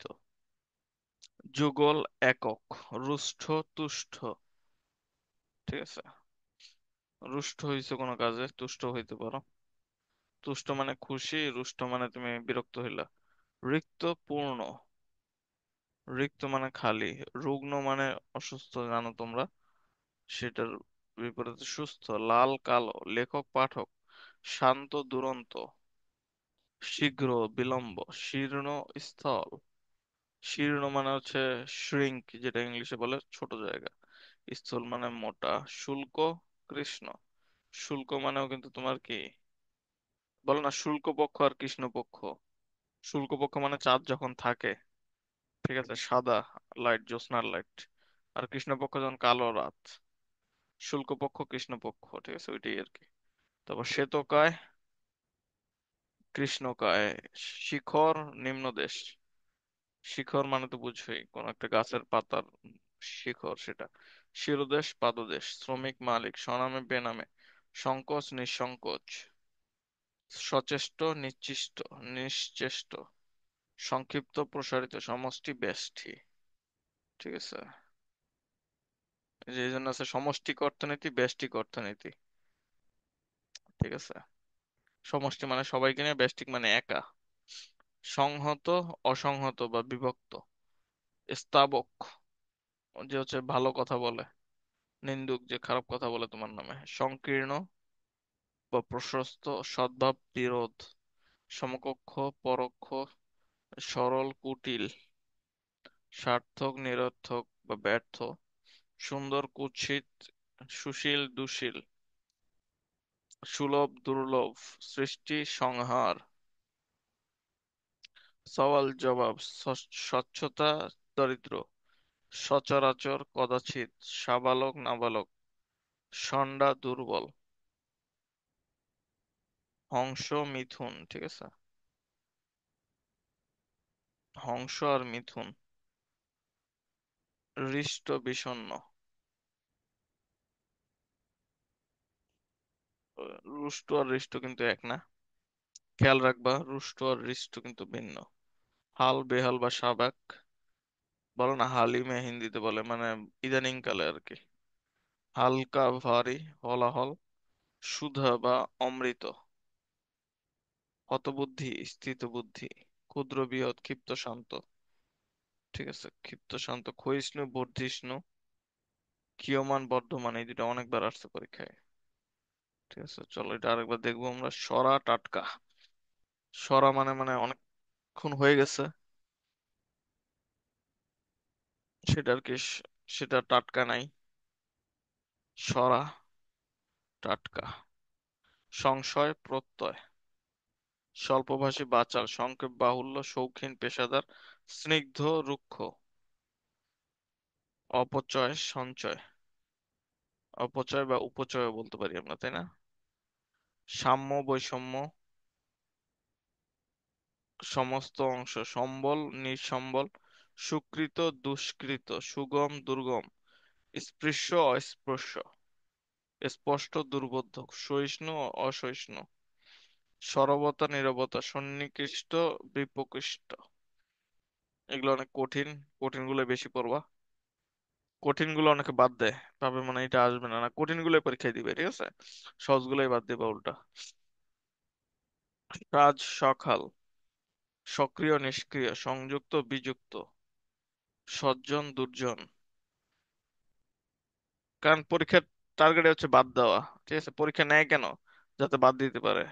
যুগল, একক। রুষ্ট, তুষ্ট। ঠিক আছে। রুষ্ট হইছো কোনো কাজে, তুষ্ট হইতে পারো। তুষ্ট মানে খুশি, রুষ্ট মানে তুমি বিরক্ত হইলা। রিক্ত, পূর্ণ। রিক্ত মানে খালি। রুগ্ন মানে অসুস্থ, জানো তোমরা। সেটার বিপরীতে সুস্থ। লাল, কালো। লেখক, পাঠক। শান্ত, দুরন্ত। শীঘ্র, বিলম্ব। শীর্ণ, স্থল। শীর্ণ মানে হচ্ছে শ্রিঙ্ক, যেটা ইংলিশে বলে ছোট জায়গা। স্থূল মানে মোটা। শুল্ক, কৃষ্ণ। শুল্ক মানেও কিন্তু তোমার কি বলো না, শুল্ক পক্ষ আর কৃষ্ণ পক্ষ। শুল্ক পক্ষ মানে চাঁদ যখন থাকে, ঠিক আছে, সাদা লাইট, জ্যোৎস্নার লাইট। আর কৃষ্ণ পক্ষ যখন কালো রাত। শুল্ক পক্ষ, কৃষ্ণ পক্ষ, ঠিক আছে, ওইটাই আর কি। তারপর শ্বেতকায়, কৃষ্ণকায়। শিখর, নিম্নদেশ। শিখর মানে তো বুঝছোই, কোন একটা গাছের পাতার শিখর সেটা। শিরোদেশ, পাদদেশ। শ্রমিক, মালিক। স্বনামে, বেনামে। সংকোচ, নিঃসংকোচ। সচেষ্ট, নিশ্চিষ্ট, নিশ্চেষ্ট। সংক্ষিপ্ত, প্রসারিত। সমষ্টি, ব্যষ্টি। ঠিক আছে, এই জন্য আছে সমষ্টিক অর্থনীতি, ব্যষ্টিক অর্থনীতি। ঠিক আছে, সমষ্টি মানে সবাইকে নিয়ে, ব্যষ্টিক মানে একা। সংহত, অসংহত বা বিভক্ত। স্তাবক, যে হচ্ছে ভালো কথা বলে। নিন্দুক, যে খারাপ কথা বলে তোমার নামে। সংকীর্ণ বা প্রশস্ত। সদ্ভাব, বিরোধ। সমকক্ষ, পরোক্ষ। সরল, কুটিল। সার্থক, নিরর্থক বা ব্যর্থ। সুন্দর, কুৎসিত। সুশীল, দুশীল। সুলভ, দুর্লভ। সৃষ্টি, সংহার। সওয়াল, জবাব। স্বচ্ছতা, দরিদ্র। সচরাচর, কদাচিৎ। সাবালক, নাবালক। ষণ্ডা, দুর্বল। হংস, মিথুন, ঠিক আছে। হংস আর মিথুন। হৃষ্ট, বিষণ্ণ। রুষ্ট আর হৃষ্ট কিন্তু এক না, খেয়াল রাখবা, রুষ্ট আর হৃষ্ট কিন্তু ভিন্ন। হাল, বেহাল বা সাবাক। বলো না হালিমে, হিন্দিতে বলে, মানে ইদানিং কালে আর কি। হালকা, ভারী। হলাহল। সুধা বা অমৃত। হতবুদ্ধি, স্থিতবুদ্ধি। ক্ষুদ্র, বৃহৎ। ক্ষিপ্ত, শান্ত। ঠিক আছে, ক্ষিপ্ত, শান্ত। ক্ষয়িষ্ণু, বর্ধিষ্ণু। ক্ষীয়মান, বর্ধমান। এই দুটো অনেকবার আসছে পরীক্ষায়। ঠিক আছে, চলো এটা আরেকবার দেখবো আমরা। সরা, টাটকা। সরা মানে অনেকক্ষণ হয়ে গেছে, সেটা আর কি, সেটা টাটকা নাই। সরা, টাটকা। সংশয়, প্রত্যয়। স্বল্পভাষী, বাচাল। সংক্ষেপ, বাহুল্য। শৌখিন, পেশাদার। স্নিগ্ধ, রুক্ষ। অপচয়, সঞ্চয়। অপচয় বা উপচয় বলতে পারি আমরা, তাই না। সাম্য, বৈষম্য। সমস্ত অংশ। সম্বল, নিঃসম্বল। সুকৃত, দুষ্কৃত। সুগম, দুর্গম। স্পৃশ্য, অস্পৃশ্য। স্পষ্ট, দুর্বোধ্য। সহিষ্ণু, অসহিষ্ণু। সরবতা, নীরবতা। সন্নিকৃষ্ট, বিপকৃষ্ট। এগুলো অনেক কঠিন, কঠিন গুলো বেশি পড়বা। কঠিন গুলো অনেকে বাদ দেয়, ভাবে মানে এটা আসবে না, না কঠিন গুলো পরীক্ষায় দিবে, ঠিক আছে। সহজ গুলোই বাদ দিবা উল্টা। সাজ, সকাল। সক্রিয়, নিষ্ক্রিয়। সংযুক্ত, বিযুক্ত। সজ্জন, দুর্জন। কারণ পরীক্ষার টার্গেট হচ্ছে বাদ দেওয়া, ঠিক আছে, পরীক্ষা নেয় কেন, যাতে বাদ দিতে পারে।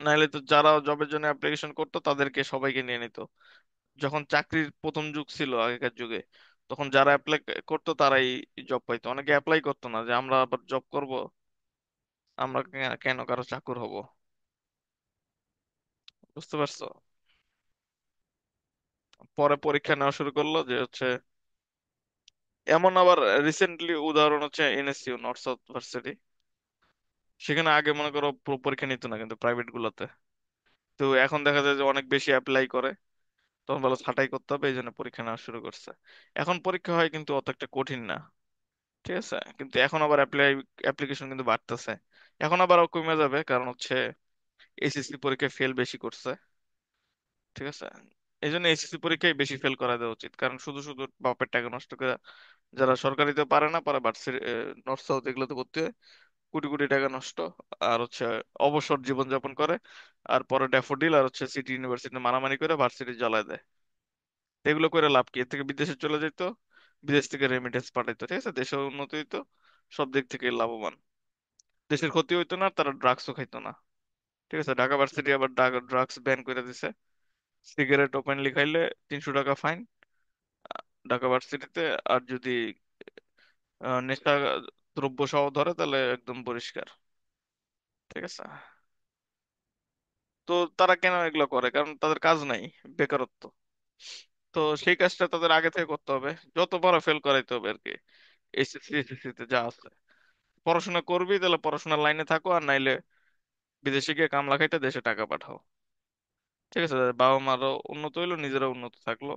নাহলে তো যারা জবের জন্য অ্যাপ্লিকেশন করতো তাদেরকে সবাইকে নিয়ে নিত। যখন চাকরির প্রথম যুগ ছিল আগেকার যুগে, তখন যারা অ্যাপ্লাই করতো তারাই জব পাইতো, অনেকে অ্যাপ্লাই করতো না, যে আমরা আবার জব করব, আমরা কেন কারো চাকর হব। বুঝতে পারছো। পরে পরীক্ষা নেওয়া শুরু করলো, যে হচ্ছে এমন আবার রিসেন্টলি উদাহরণ হচ্ছে এনএসইউ, নর্থ সাউথ ভার্সিটি। সেখানে আগে মনে করো পরীক্ষা নিত না কিন্তু প্রাইভেট গুলোতে, তো এখন দেখা যায় যে অনেক বেশি অ্যাপ্লাই করে, তখন বলো ছাঁটাই করতে হবে, এই জন্য পরীক্ষা নেওয়া শুরু করছে। এখন পরীক্ষা হয় কিন্তু অত একটা কঠিন না, ঠিক আছে, কিন্তু এখন আবার অ্যাপ্লিকেশন কিন্তু বাড়তেছে। এখন আবার কমে যাবে, কারণ হচ্ছে এসএসসি পরীক্ষায় ফেল বেশি করছে, ঠিক আছে। এই জন্য এসএসসি পরীক্ষায় বেশি ফেল করা দেওয়া উচিত, কারণ শুধু শুধু বাপের টাকা নষ্ট করে যারা সরকারিতে পারে না, পারে ভার্সিটি নর্থ সাউথ এগুলোতে ভর্তি হয়, কোটি কোটি টাকা নষ্ট। আর হচ্ছে অবসর জীবন যাপন করে, আর পরে ড্যাফোডিল আর হচ্ছে সিটি ইউনিভার্সিটি মারামারি করে ভার্সিটি জ্বালায় দেয়। তো এগুলো করে লাভ কি? এর থেকে বিদেশে চলে যেত, বিদেশ থেকে রেমিটেন্স পাঠাইতো, ঠিক আছে, দেশের উন্নতি হইতো, সব দিক থেকে লাভবান। দেশের ক্ষতি হইতো না, তারা ড্রাগসও খাইতো না। ঠিক আছে, ঢাকা ভার্সিটি আবার ড্রাগস ব্যান করে দিছে। সিগারেট ওপেনলি খাইলে 300 টাকা ফাইন ঢাকা ভার্সিটিতে। আর যদি নেশা দ্রব্য সহ ধরে তাহলে একদম পরিষ্কার। ঠিক আছে। তো তারা কেন এগুলো করে? কারণ তাদের কাজ নাই, বেকারত্ব। তো সেই কাজটা তাদের আগে থেকে করতে হবে, যত বড় ফেল করাইতে হবে আর কি। এসএসসি এসএসসি তে যা আছে, পড়াশোনা করবি তাহলে পড়াশোনার লাইনে থাকো, আর নাইলে বিদেশে গিয়ে কামলা খাইতে দেশে টাকা পাঠাও। ঠিক আছে, বাবা মারও উন্নত হইলো, নিজেরা উন্নত থাকলো।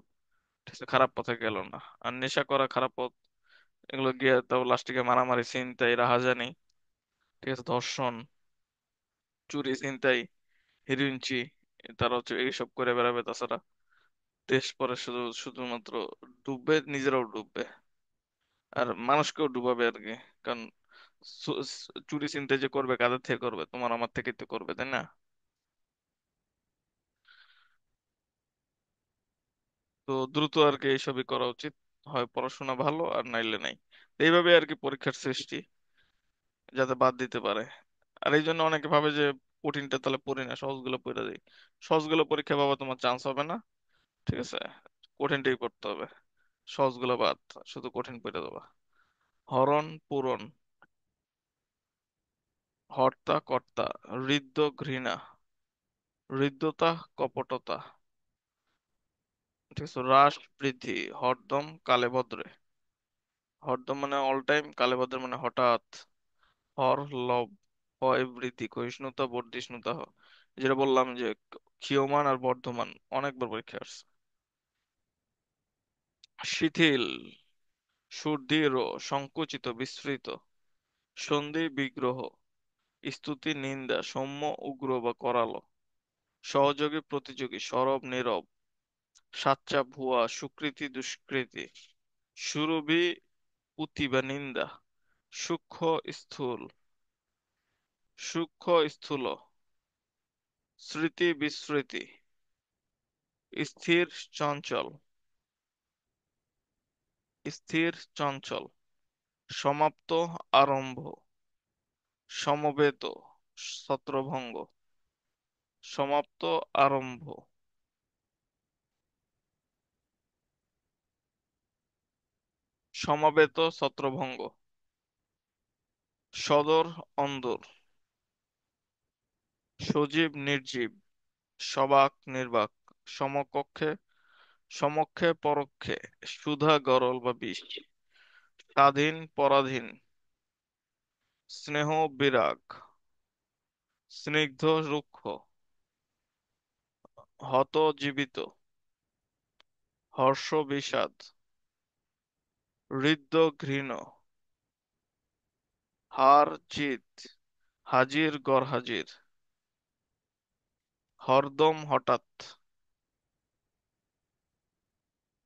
ঠিক আছে, খারাপ পথে গেল না। আর নেশা করা খারাপ পথ, এগুলো গিয়ে তাও লাস্টে গিয়ে মারামারি, ছিনতাই, রাহাজানি, ঠিক আছে, ধর্ষণ, চুরি, ছিনতাই, হিরোইনচি, তারা হচ্ছে এইসব করে বেড়াবে। তাছাড়া দেশ পরে শুধুমাত্র ডুববে, নিজেরাও ডুববে, আর মানুষকেও ডুবাবে আর কি। কারণ চুরি ছিনতাই যে করবে, কাদের থেকে করবে? তোমার আমার থেকেই তো করবে, তাই না? তো দ্রুত আর কি এইসবই করা উচিত, হয় পড়াশোনা ভালো আর নাইলে নাই। এইভাবে আর কি পরীক্ষার সৃষ্টি, যাতে বাদ দিতে পারে। আর এই জন্য অনেকে ভাবে যে কঠিনটা তাহলে পড়ি না, সহজগুলো পড়ে দিই। সহজগুলো পরীক্ষা পাবা, তোমার চান্স হবে না। ঠিক আছে, কঠিনটাই পড়তে হবে, সহজগুলো বাদ, শুধু কঠিন পড়ে দেবা। হরণ পুরন, হর্তা কর্তা, হৃদ্য ঘৃণা, হৃদ্যতা কপটতা, ঠিক আছে, হ্রাস বৃদ্ধি, হরদম কালে ভদ্রে। হরদম মানে অল টাইম, কালে ভদ্রে মানে হঠাৎ। হর লব, হয় বৃদ্ধি, ক্ষয়িষ্ণুতা বর্ধিষ্ণুতা যেটা বললাম যে ক্ষীয়মান আর বর্ধমান, অনেকবার পরীক্ষা আসছে। শিথিল, সুদৃঢ়, সংকুচিত, বিস্মৃত। সন্ধি বিগ্রহ, স্তুতি নিন্দা, সৌম্য উগ্র বা করালো। সহযোগী প্রতিযোগী, সরব নীরব। সাচ্চা ভুয়া, সুকৃতি দুষ্কৃতি। সুরভি পুঁতি বা নিন্দা। সূক্ষ্ম স্থূল, সূক্ষ্ম স্থূল। স্মৃতি বিস্মৃতি। স্থির চঞ্চল, স্থির চঞ্চল। সমাপ্ত আরম্ভ, সমবেত, ছত্রভঙ্গ। সমাপ্ত আরম্ভ, সমবেত, ছত্রভঙ্গ। সদর অন্দর, সজীব নির্জীব, সবাক নির্বাক। সমকক্ষে, সমক্ষে পরক্ষে। সুধা গরল বা বিষ। স্বাধীন পরাধীন, স্নেহ বিরাগ, স্নিগ্ধ রুক্ষ, হত জীবিত, হর্ষ বিষাদ, হৃদ্য ঘৃণ, হার জিত, হাজির গর হাজির। হরদম হঠাৎ,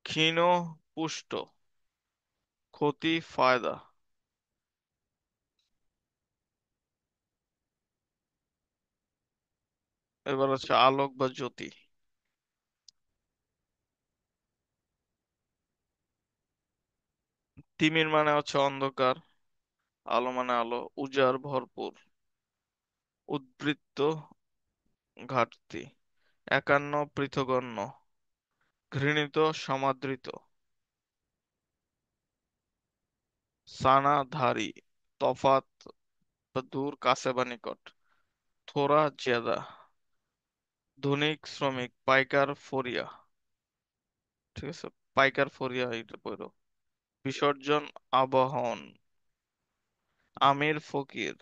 ক্ষীণ পুষ্ট, ক্ষতি ফায়দা। এবার হচ্ছে আলোক বা জ্যোতি। তিমির মানে হচ্ছে অন্ধকার, আলো মানে আলো, উজাড় ভরপুর। উদ্বৃত্ত, ঘাটতি। একান্ন, পৃথগন্য, ঘৃণিত, সমাদৃত। সানা ধারি, তফাত বা দূর, কাছে বা নিকট। থোড়া জেদা, ধনিক শ্রমিক, পাইকার ফরিয়া। ঠিক আছে, পাইকার ফরিয়া এটা পড়ো। বিসর্জন, আবাহন। আমির ফকির,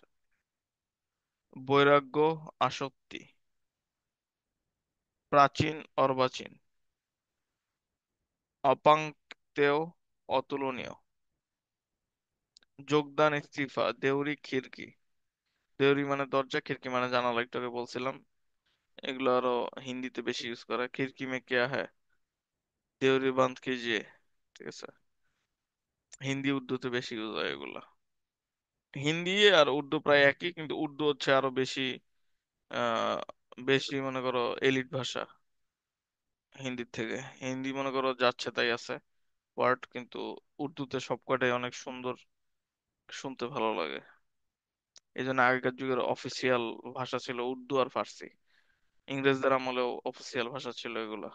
বৈরাগ্য, আসক্তি। প্রাচীন অর্বাচীন। অপাংক্তেয়, অতুলনীয়। যোগদান, ইস্তিফা, দেউরি, খিড়কি। দেউরি মানে দরজা, খিড়কি মানে জানালা, একটু আগে বলছিলাম। এগুলো আরো হিন্দিতে বেশি ইউজ করা। খিড়কি মে কিয়া হ্যায়, দেউরি বাঁধ কিজিয়ে। ঠিক আছে। হিন্দি উর্দুতে বেশি ইউজ হয় এগুলা। হিন্দি আর উর্দু প্রায় একই, কিন্তু উর্দু হচ্ছে আরো বেশি আহ বেশি মনে করো এলিট ভাষা হিন্দির থেকে। হিন্দি মনে করো যাচ্ছে তাই আছে ওয়ার্ড, কিন্তু উর্দুতে সবকটাই অনেক সুন্দর, শুনতে ভালো লাগে। এই জন্য আগেকার যুগের অফিসিয়াল ভাষা ছিল উর্দু আর ফার্সি। ইংরেজদের আমলেও অফিসিয়াল ভাষা ছিল এগুলা।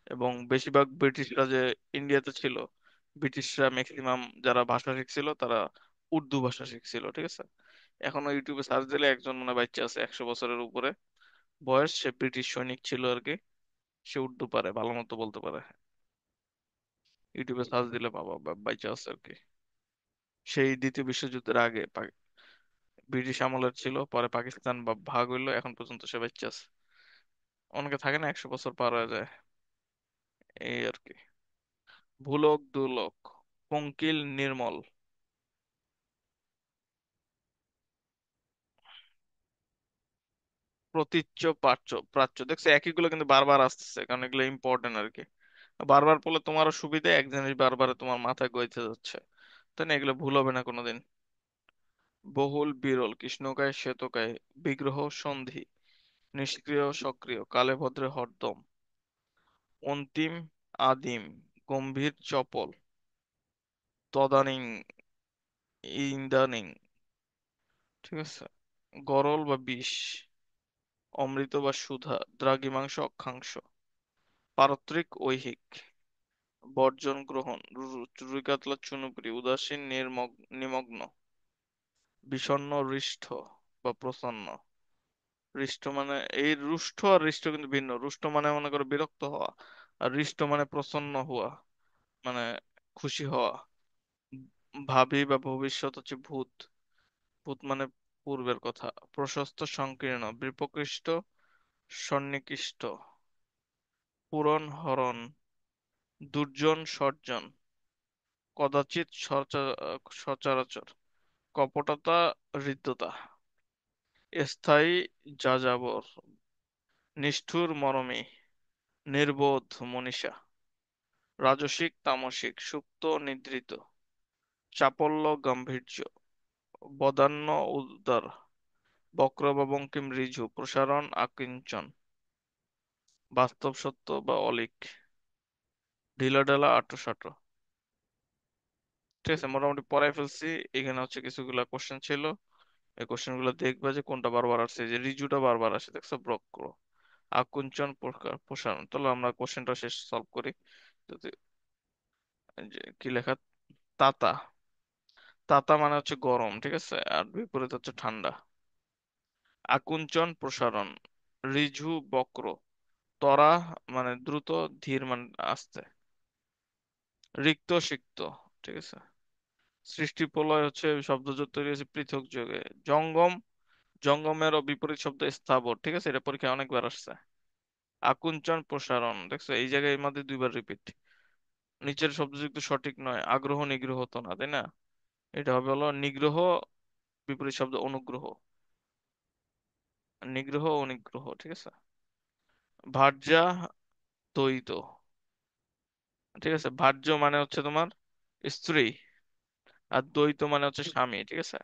এবং বেশিরভাগ ব্রিটিশরা যে ইন্ডিয়াতে ছিল, ব্রিটিশরা ম্যাক্সিমাম যারা ভাষা শিখছিল তারা উর্দু ভাষা শিখছিল, ঠিক আছে। এখনো ইউটিউবে সার্চ দিলে একজন মনে হয় বাচ্চা আছে 100 বছরের উপরে বয়স, সে ব্রিটিশ সৈনিক ছিল আর কি, সে উর্দু পারে, ভালো মতো বলতে পারে। ইউটিউবে সার্চ দিলে পাবা, বাচ্চা আছে আর কি। সেই দ্বিতীয় বিশ্বযুদ্ধের আগে ব্রিটিশ আমলের ছিল, পরে পাকিস্তান বা ভাগ হইলো, এখন পর্যন্ত সে বাচ্চা আছে। অনেকে থাকে না 100 বছর পার হয়ে যায়, এই আর কি। ভুলক দুলক, পঙ্কিল নির্মল। প্রতীচ্য প্রাচ্য, প্রাচ্য দেখছো একইগুলো কিন্তু বারবার আসতেছে, কারণ এগুলো ইম্পর্টেন্ট আর কি। বারবার পড়লে তোমারও সুবিধা, এক জিনিস বারবার তোমার মাথায় গইতে যাচ্ছে, তাই না? এগুলো ভুল হবে না কোনোদিন। বহুল বিরল, কৃষ্ণকায় শ্বেতকায়, বিগ্রহ সন্ধি, নিষ্ক্রিয় সক্রিয়, কালে ভদ্রে হরদম, অন্তিম আদিম, গম্ভীর চপল, তদানীং ইদানিং, ঠিক আছে। গরল বা বিষ, অমৃত বা সুধা, দ্রাঘিমাংশ অক্ষাংশ, পারত্রিক ঐহিক, বর্জন গ্রহণ, রুই কাতলা চুনুপুরি, উদাসীন নিমগ্ন, বিষণ্ণ হৃষ্ট বা প্রসন্ন। হৃষ্ট মানে এই রুষ্ট আর হৃষ্ট কিন্তু ভিন্ন। রুষ্ট মানে মনে করো বিরক্ত হওয়া, আর হৃষ্ট মানে প্রসন্ন হওয়া, মানে খুশি হওয়া। ভাবি বা ভবিষ্যৎ হচ্ছে ভূত, ভূত মানে পূর্বের কথা। প্রশস্ত সংকীর্ণ, বিপকৃষ্ট সন্নিকৃষ্ট, পূরণ হরণ, দুর্জন সর্জন, কদাচিৎ সচরাচর, কপটতা হৃদ্যতা, স্থায়ী যাযাবর, নিষ্ঠুর মরমী, নির্বোধ মনীষা, রাজসিক তামসিক, সুপ্ত নিদ্রিত, চাপল্য গাম্ভীর্য, বদান্য উদার, বক্র বা বঙ্কিম ঋজু, প্রসারণ আকিঞ্চন, বাস্তব সত্য বা অলীক, ঢিলাঢালা আঁটো। ঠিক আছে, মোটামুটি পড়াই ফেলছি। এখানে হচ্ছে কিছুগুলা কোশ্চেন ছিল, এই কোশ্চেন গুলো দেখবে যে কোনটা বারবার আসছে। যে রিজুটা বারবার আসে দেখছো, বক্র, আকুঞ্চন, প্রসারণ। তাহলে আমরা কোশ্চেনটা শেষ সলভ করি। যদি এই যে কি লেখা, তাতা, তাতা মানে হচ্ছে গরম, ঠিক আছে, আর বিপরীত হচ্ছে ঠান্ডা। আকুঞ্চন প্রসারণ, ঋজু বক্র, ত্বরা মানে দ্রুত, ধীর মানে আস্তে, রিক্ত সিক্ত, ঠিক আছে। সৃষ্টি প্রলয় হচ্ছে শব্দজোট তৈরি হয়েছে পৃথক যোগে। জঙ্গম, জঙ্গমেরও বিপরীত শব্দ স্থাবর, ঠিক আছে, এটা পরীক্ষায় অনেকবার আসছে। আকুঞ্চন প্রসারণ দেখছো এই জায়গায় এর মধ্যে দুইবার রিপিট। নিচের শব্দযুক্ত সঠিক নয়, আগ্রহ নিগ্রহ তো না, তাই না? এটা হবে হলো নিগ্রহ, বিপরীত শব্দ অনুগ্রহ, নিগ্রহ অনুগ্রহ, ঠিক আছে। ভার্যা দ্বৈত, ঠিক আছে। ভার্য মানে হচ্ছে তোমার স্ত্রী, আর দ্বৈত মানে হচ্ছে স্বামী, ঠিক আছে।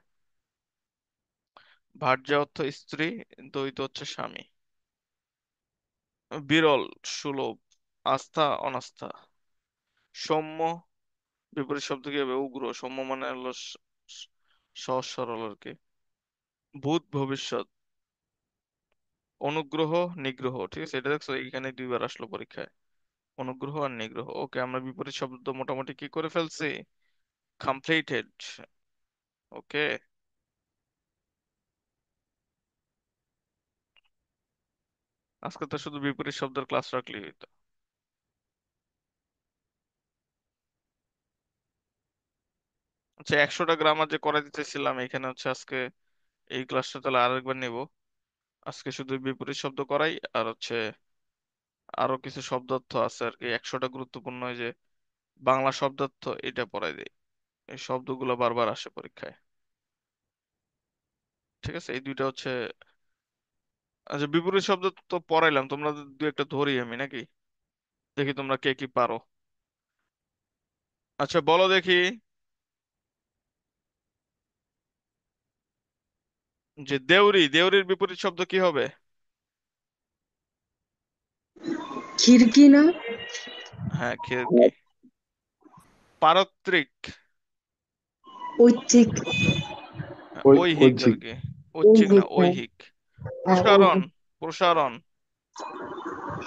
ভার্যা অর্থ স্ত্রী, দ্বৈত হচ্ছে স্বামী। বিরল, সুলভ, আস্থা অনাস্থা। সৌম্য, বিপরীত শব্দ কি হবে? উগ্র। সৌম্য মানে হলো সহজ সরল আর কি। ভূত ভবিষ্যৎ, অনুগ্রহ নিগ্রহ, ঠিক আছে। এটা দেখছো এখানে দুইবার আসলো পরীক্ষায়, অনুগ্রহ আর নিগ্রহ। ওকে, আমরা বিপরীত শব্দ মোটামুটি কি করে ফেলছি, কমপ্লিটেড। ওকে, আজকে তো শুধু বিপরীত শব্দের ক্লাস রাখলি হইতো। আচ্ছা, 100টা গ্রামার যে করাই দিতেছিলাম এখানে হচ্ছে আজকে এই ক্লাসটা তাহলে আরেকবার নিব। আজকে শুধু বিপরীত শব্দ করাই, আর হচ্ছে আরো কিছু শব্দার্থ আছে আর কি 100টা গুরুত্বপূর্ণ, এই যে বাংলা শব্দার্থ এটা পড়াই দেই। এই শব্দগুলো বারবার আসে পরীক্ষায়, ঠিক আছে। এই দুইটা হচ্ছে। আচ্ছা, বিপরীত শব্দ তো পড়াইলাম, তোমরা দু একটা ধরি আমি নাকি, দেখি তোমরা কে কি পারো। আচ্ছা বলো দেখি, যে দেউরি, দেউরির বিপরীত শব্দ কি হবে? খিড়কি না? হ্যাঁ, খিড়কি। পারত্রিক। ঐচ্ছিক। হ্যাঁ, ওই ঐহিক আর ঐচ্ছিক। কি। ঐচ্ছিক না, ঐহিক, হ্যাঁ। ঐহিক। হ্যাঁ, প্রসারণ। ঐহিক। প্রসারণ।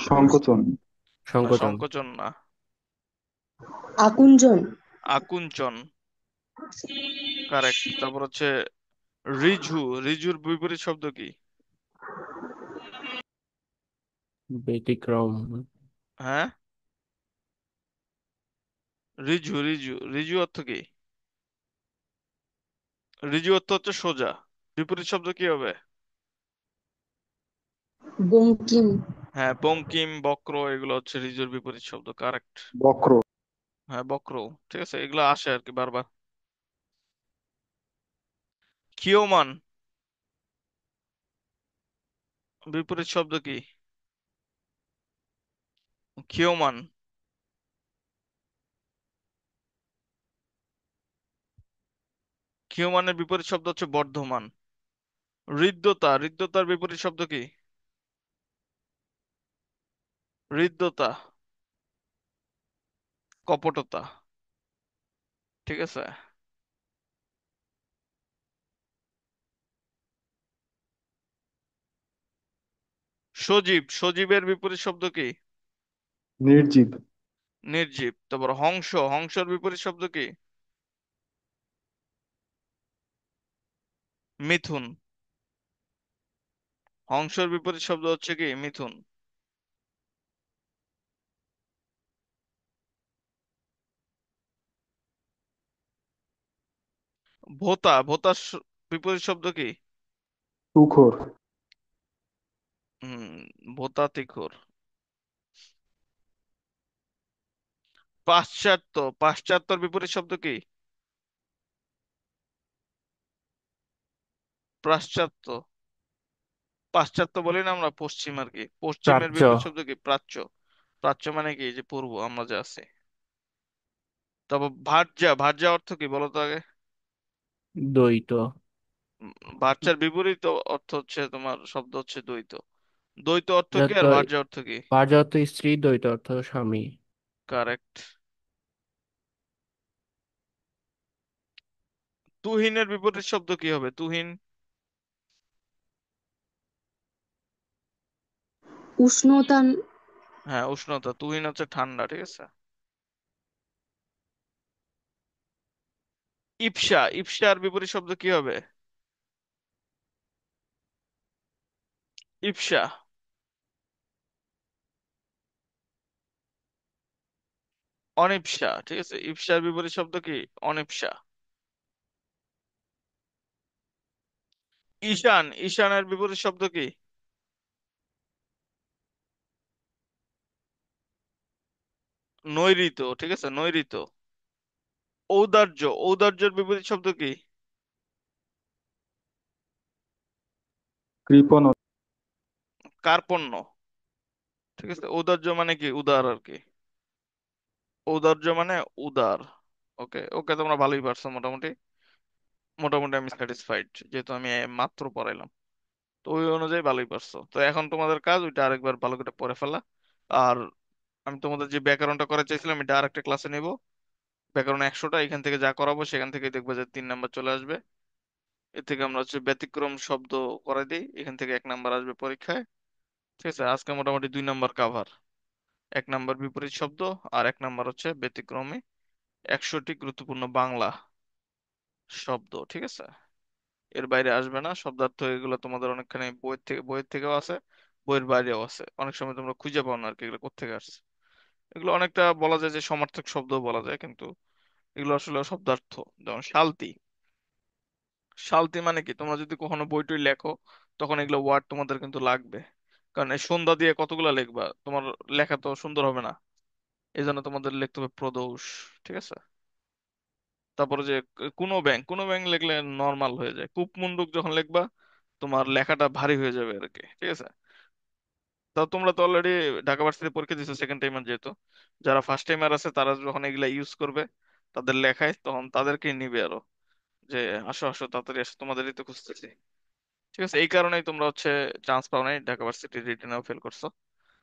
সংকোচন। না, সংকোচন। সংকোচন না। আকুঞ্চন। আকুঞ্চন। কারেক্ট। তারপর হচ্ছে ঋজু। ঋজুর বিপরীত শব্দ কি? ব্যতিক্রম। হ্যাঁ, ঋজু, ঋজু, ঋজু অর্থ কি? ঋজু অর্থ হচ্ছে সোজা। বিপরীত শব্দ কি হবে? বঙ্কিম। হ্যাঁ, বঙ্কিম, বক্র, এগুলো হচ্ছে ঋজুর বিপরীত শব্দ। কারেক্ট। বক্র। হ্যাঁ, বক্র। ঠিক আছে, এগুলো আসে আর কি বারবার। ক্ষীয়মান বিপরীত শব্দ কি? ক্ষীয়মান। ক্ষীয়মানের বিপরীত শব্দ হচ্ছে বর্ধমান। হৃদ্যতা। হৃদ্যতার বিপরীত শব্দ কি? হৃদ্যতা। কপটতা। ঠিক আছে। সজীব। সজীবের বিপরীত শব্দ কি? নির্জীব। নির্জীব। তারপর হংস। হংসের বিপরীত শব্দ কি? মিথুন। হংসের বিপরীত শব্দ হচ্ছে কি? মিথুন। ভোতা। ভোতার বিপরীত শব্দ কি? তুখোর। হম। ভোতা তিখুর। পাশ্চাত্য। পাশ্চাত্যর বিপরীত শব্দ কি? পাশ্চাত্য। পাশ্চাত্য বলি না আমরা, পশ্চিম আর কি। পশ্চিমের প্রাচ্য। বিপরীত শব্দ কি? প্রাচ্য। প্রাচ্য মানে কি? যে পূর্ব, আমরা যে আছি। তারপর ভার্যা। ভার্যা অর্থ কি বলো তো আগে? দ্বৈত। উম, ভার্যার বিপরীত অর্থ হচ্ছে, তোমার শব্দ হচ্ছে দ্বৈত। দ্বৈত অর্থ কি যত আর ভার্যা অর্থ কি? পার্যাপ্ত স্ত্রী, দ্বৈত অর্থ স্বামী। কারেক্ট। তুহিনের বিপরীত শব্দ কি হবে? তুহিন। উষ্ণতা। হ্যাঁ, উষ্ণতা। তুহিন হচ্ছে ঠান্ডা। ঠিক আছে। ইপসা। ইপসার বিপরীত শব্দ কি হবে? ইপসা। অনিপসা। ঠিক আছে, ইপসার বিপরীত শব্দ কি? অনিপসা। ঈশান। ঈশানের বিপরীত শব্দ কি? নৈঋত্য। ঠিক আছে, নৈঋত্য। ঔদার্য। ঔদার্যের বিপরীত শব্দ কি? কৃপণ। কার্পণ্য। ঠিক আছে, ঔদার্য মানে কি? উদার আর কি। ঔদার্য মানে উদার। ওকে ওকে, তোমরা ভালোই পারছো মোটামুটি। মোটামুটি আমি স্যাটিসফাইড, যেহেতু আমি মাত্র পড়াইলাম। তো ওই অনুযায়ী ভালোই পারছো। তো এখন তোমাদের কাজ ওইটা আরেকবার ভালো করে পড়ে ফেলা। আর আমি তোমাদের যে ব্যাকরণটা করা চাইছিলাম, এটা আরেকটা ক্লাসে নিব। ব্যাকরণ 100টা, এখান থেকে যা করাবো সেখান থেকে দেখবো যে 3 নাম্বার চলে আসবে। এর থেকে আমরা হচ্ছে ব্যতিক্রম শব্দ করে দিই, এখান থেকে 1 নাম্বার আসবে পরীক্ষায়। ঠিক আছে, আজকে মোটামুটি 2 নাম্বার কাভার। 1 নাম্বার বিপরীত শব্দ, আর 1 নাম্বার হচ্ছে ব্যতিক্রমী 100টি গুরুত্বপূর্ণ বাংলা শব্দ। ঠিক আছে, এর বাইরে আসবে না শব্দার্থ। এগুলো তোমাদের অনেকখানি বইয়ের থেকেও আছে, বইয়ের বাইরেও আছে। অনেক সময় তোমরা খুঁজে পাও না আর কি এগুলো কোত্থেকে আসছে। এগুলো অনেকটা বলা যায় যে সমার্থক শব্দও বলা যায়, কিন্তু এগুলো আসলে শব্দার্থ। যেমন শালতি। শালতি মানে কি? তোমরা যদি কখনো বই টই লেখো, তখন এগুলো ওয়ার্ড তোমাদের কিন্তু লাগবে। কারণ এই সন্ধ্যা দিয়ে কতগুলা লিখবা, তোমার লেখা তো সুন্দর হবে না। এই জন্য তোমাদের লিখতে হবে প্রদোষ। ঠিক আছে। তারপরে যে কোনো ব্যাংক, কোনো ব্যাংক লিখলে নর্মাল হয়ে যায়। কূপমণ্ডুক যখন লিখবা, তোমার লেখাটা ভারী হয়ে যাবে আর কি। ঠিক আছে। তা তোমরা তো অলরেডি ঢাকা ভার্সিটি পরীক্ষা দিছো সেকেন্ড টাইমার যেহেতু, যারা ফার্স্ট টাইমার আছে তারা যখন এগুলা ইউজ করবে তাদের লেখায়, তখন তাদেরকে নিবে আরো, যে আসো আসো তাড়াতাড়ি আসো, তোমাদেরই তো খুঁজতেছি। ঠিক আছে, এই কারণেই তোমরা হচ্ছে চান্স পাও নাই, ঢাকা ভার্সিটি রিটেনেও ফেল করছো,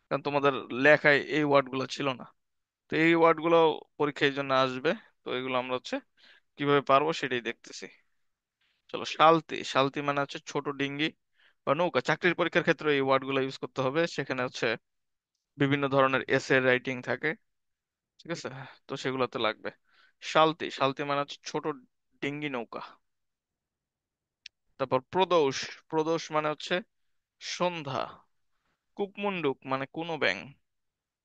কারণ তোমাদের লেখায় এই ওয়ার্ড গুলো ছিল না। তো এই ওয়ার্ড গুলো পরীক্ষায় এই জন্য আসবে। তো এগুলো আমরা হচ্ছে কিভাবে পারবো সেটাই দেখতেছি। চলো, শালতি। শালতি মানে হচ্ছে ছোট ডিঙ্গি বা নৌকা। চাকরির পরীক্ষার ক্ষেত্রে এই ওয়ার্ড গুলো ইউজ করতে হবে, সেখানে হচ্ছে বিভিন্ন ধরনের এসে রাইটিং থাকে। ঠিক আছে, তো সেগুলোতে লাগবে। শালতি। শালতি মানে হচ্ছে ছোট ডিঙ্গি নৌকা। তারপর প্রদোষ। প্রদোষ মানে হচ্ছে সন্ধ্যা। কূপমণ্ডুক মানে কোনো ব্যাং।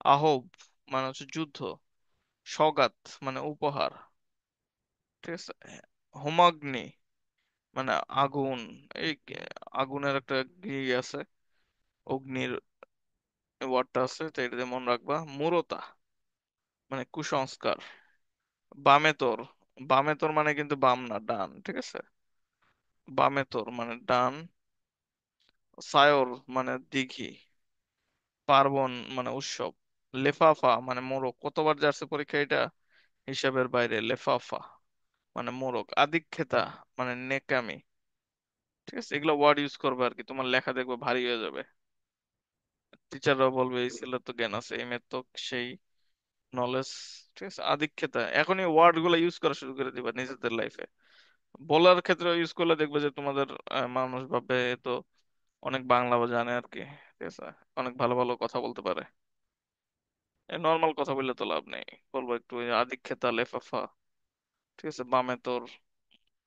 আহব মানে হচ্ছে যুদ্ধ। সগাত মানে উপহার। ঠিক আছে, হোমাগ্নি মানে আগুন। এই আগুনের একটা ই আছে, অগ্নির ওয়ার্ডটা আছে, তো এটা দিয়ে মনে রাখবা। মূরতা মানে কুসংস্কার। বামেতর। বামেতর মানে কিন্তু বাম না, ডান। ঠিক আছে, বামেতর মানে ডান। সায়র মানে দিঘি। পার্বণ মানে উৎসব। লেফাফা মানে মোড়ক। কতবার যাচ্ছে পরীক্ষা এটা, হিসাবের বাইরে। লেফাফা মানে মোড়ক। আদিক্ষেতা মানে নেকামি। ঠিক আছে, এগুলো ওয়ার্ড ইউজ করবে আর কি, তোমার লেখা দেখবে ভারী হয়ে যাবে। টিচাররাও বলবে এই ছেলের তো জ্ঞান আছে, এই মেয়ের তো সেই নলেজ। ঠিক আছে, আদিক্ষেতা। এখনই ওয়ার্ড গুলো ইউজ করা শুরু করে দিবা নিজেদের লাইফে। বলার ক্ষেত্রে ইউজ করলে দেখবে যে তোমাদের মানুষ ভাববে এ তো অনেক বাংলা জানে আর কি। ঠিক আছে, অনেক ভালো ভালো কথা বলতে পারে। নর্মাল কথা বললে তো লাভ নেই, বলবো একটু ওই আদিক্ষেতা, লেফাফা। ঠিক আছে, বামে তোর,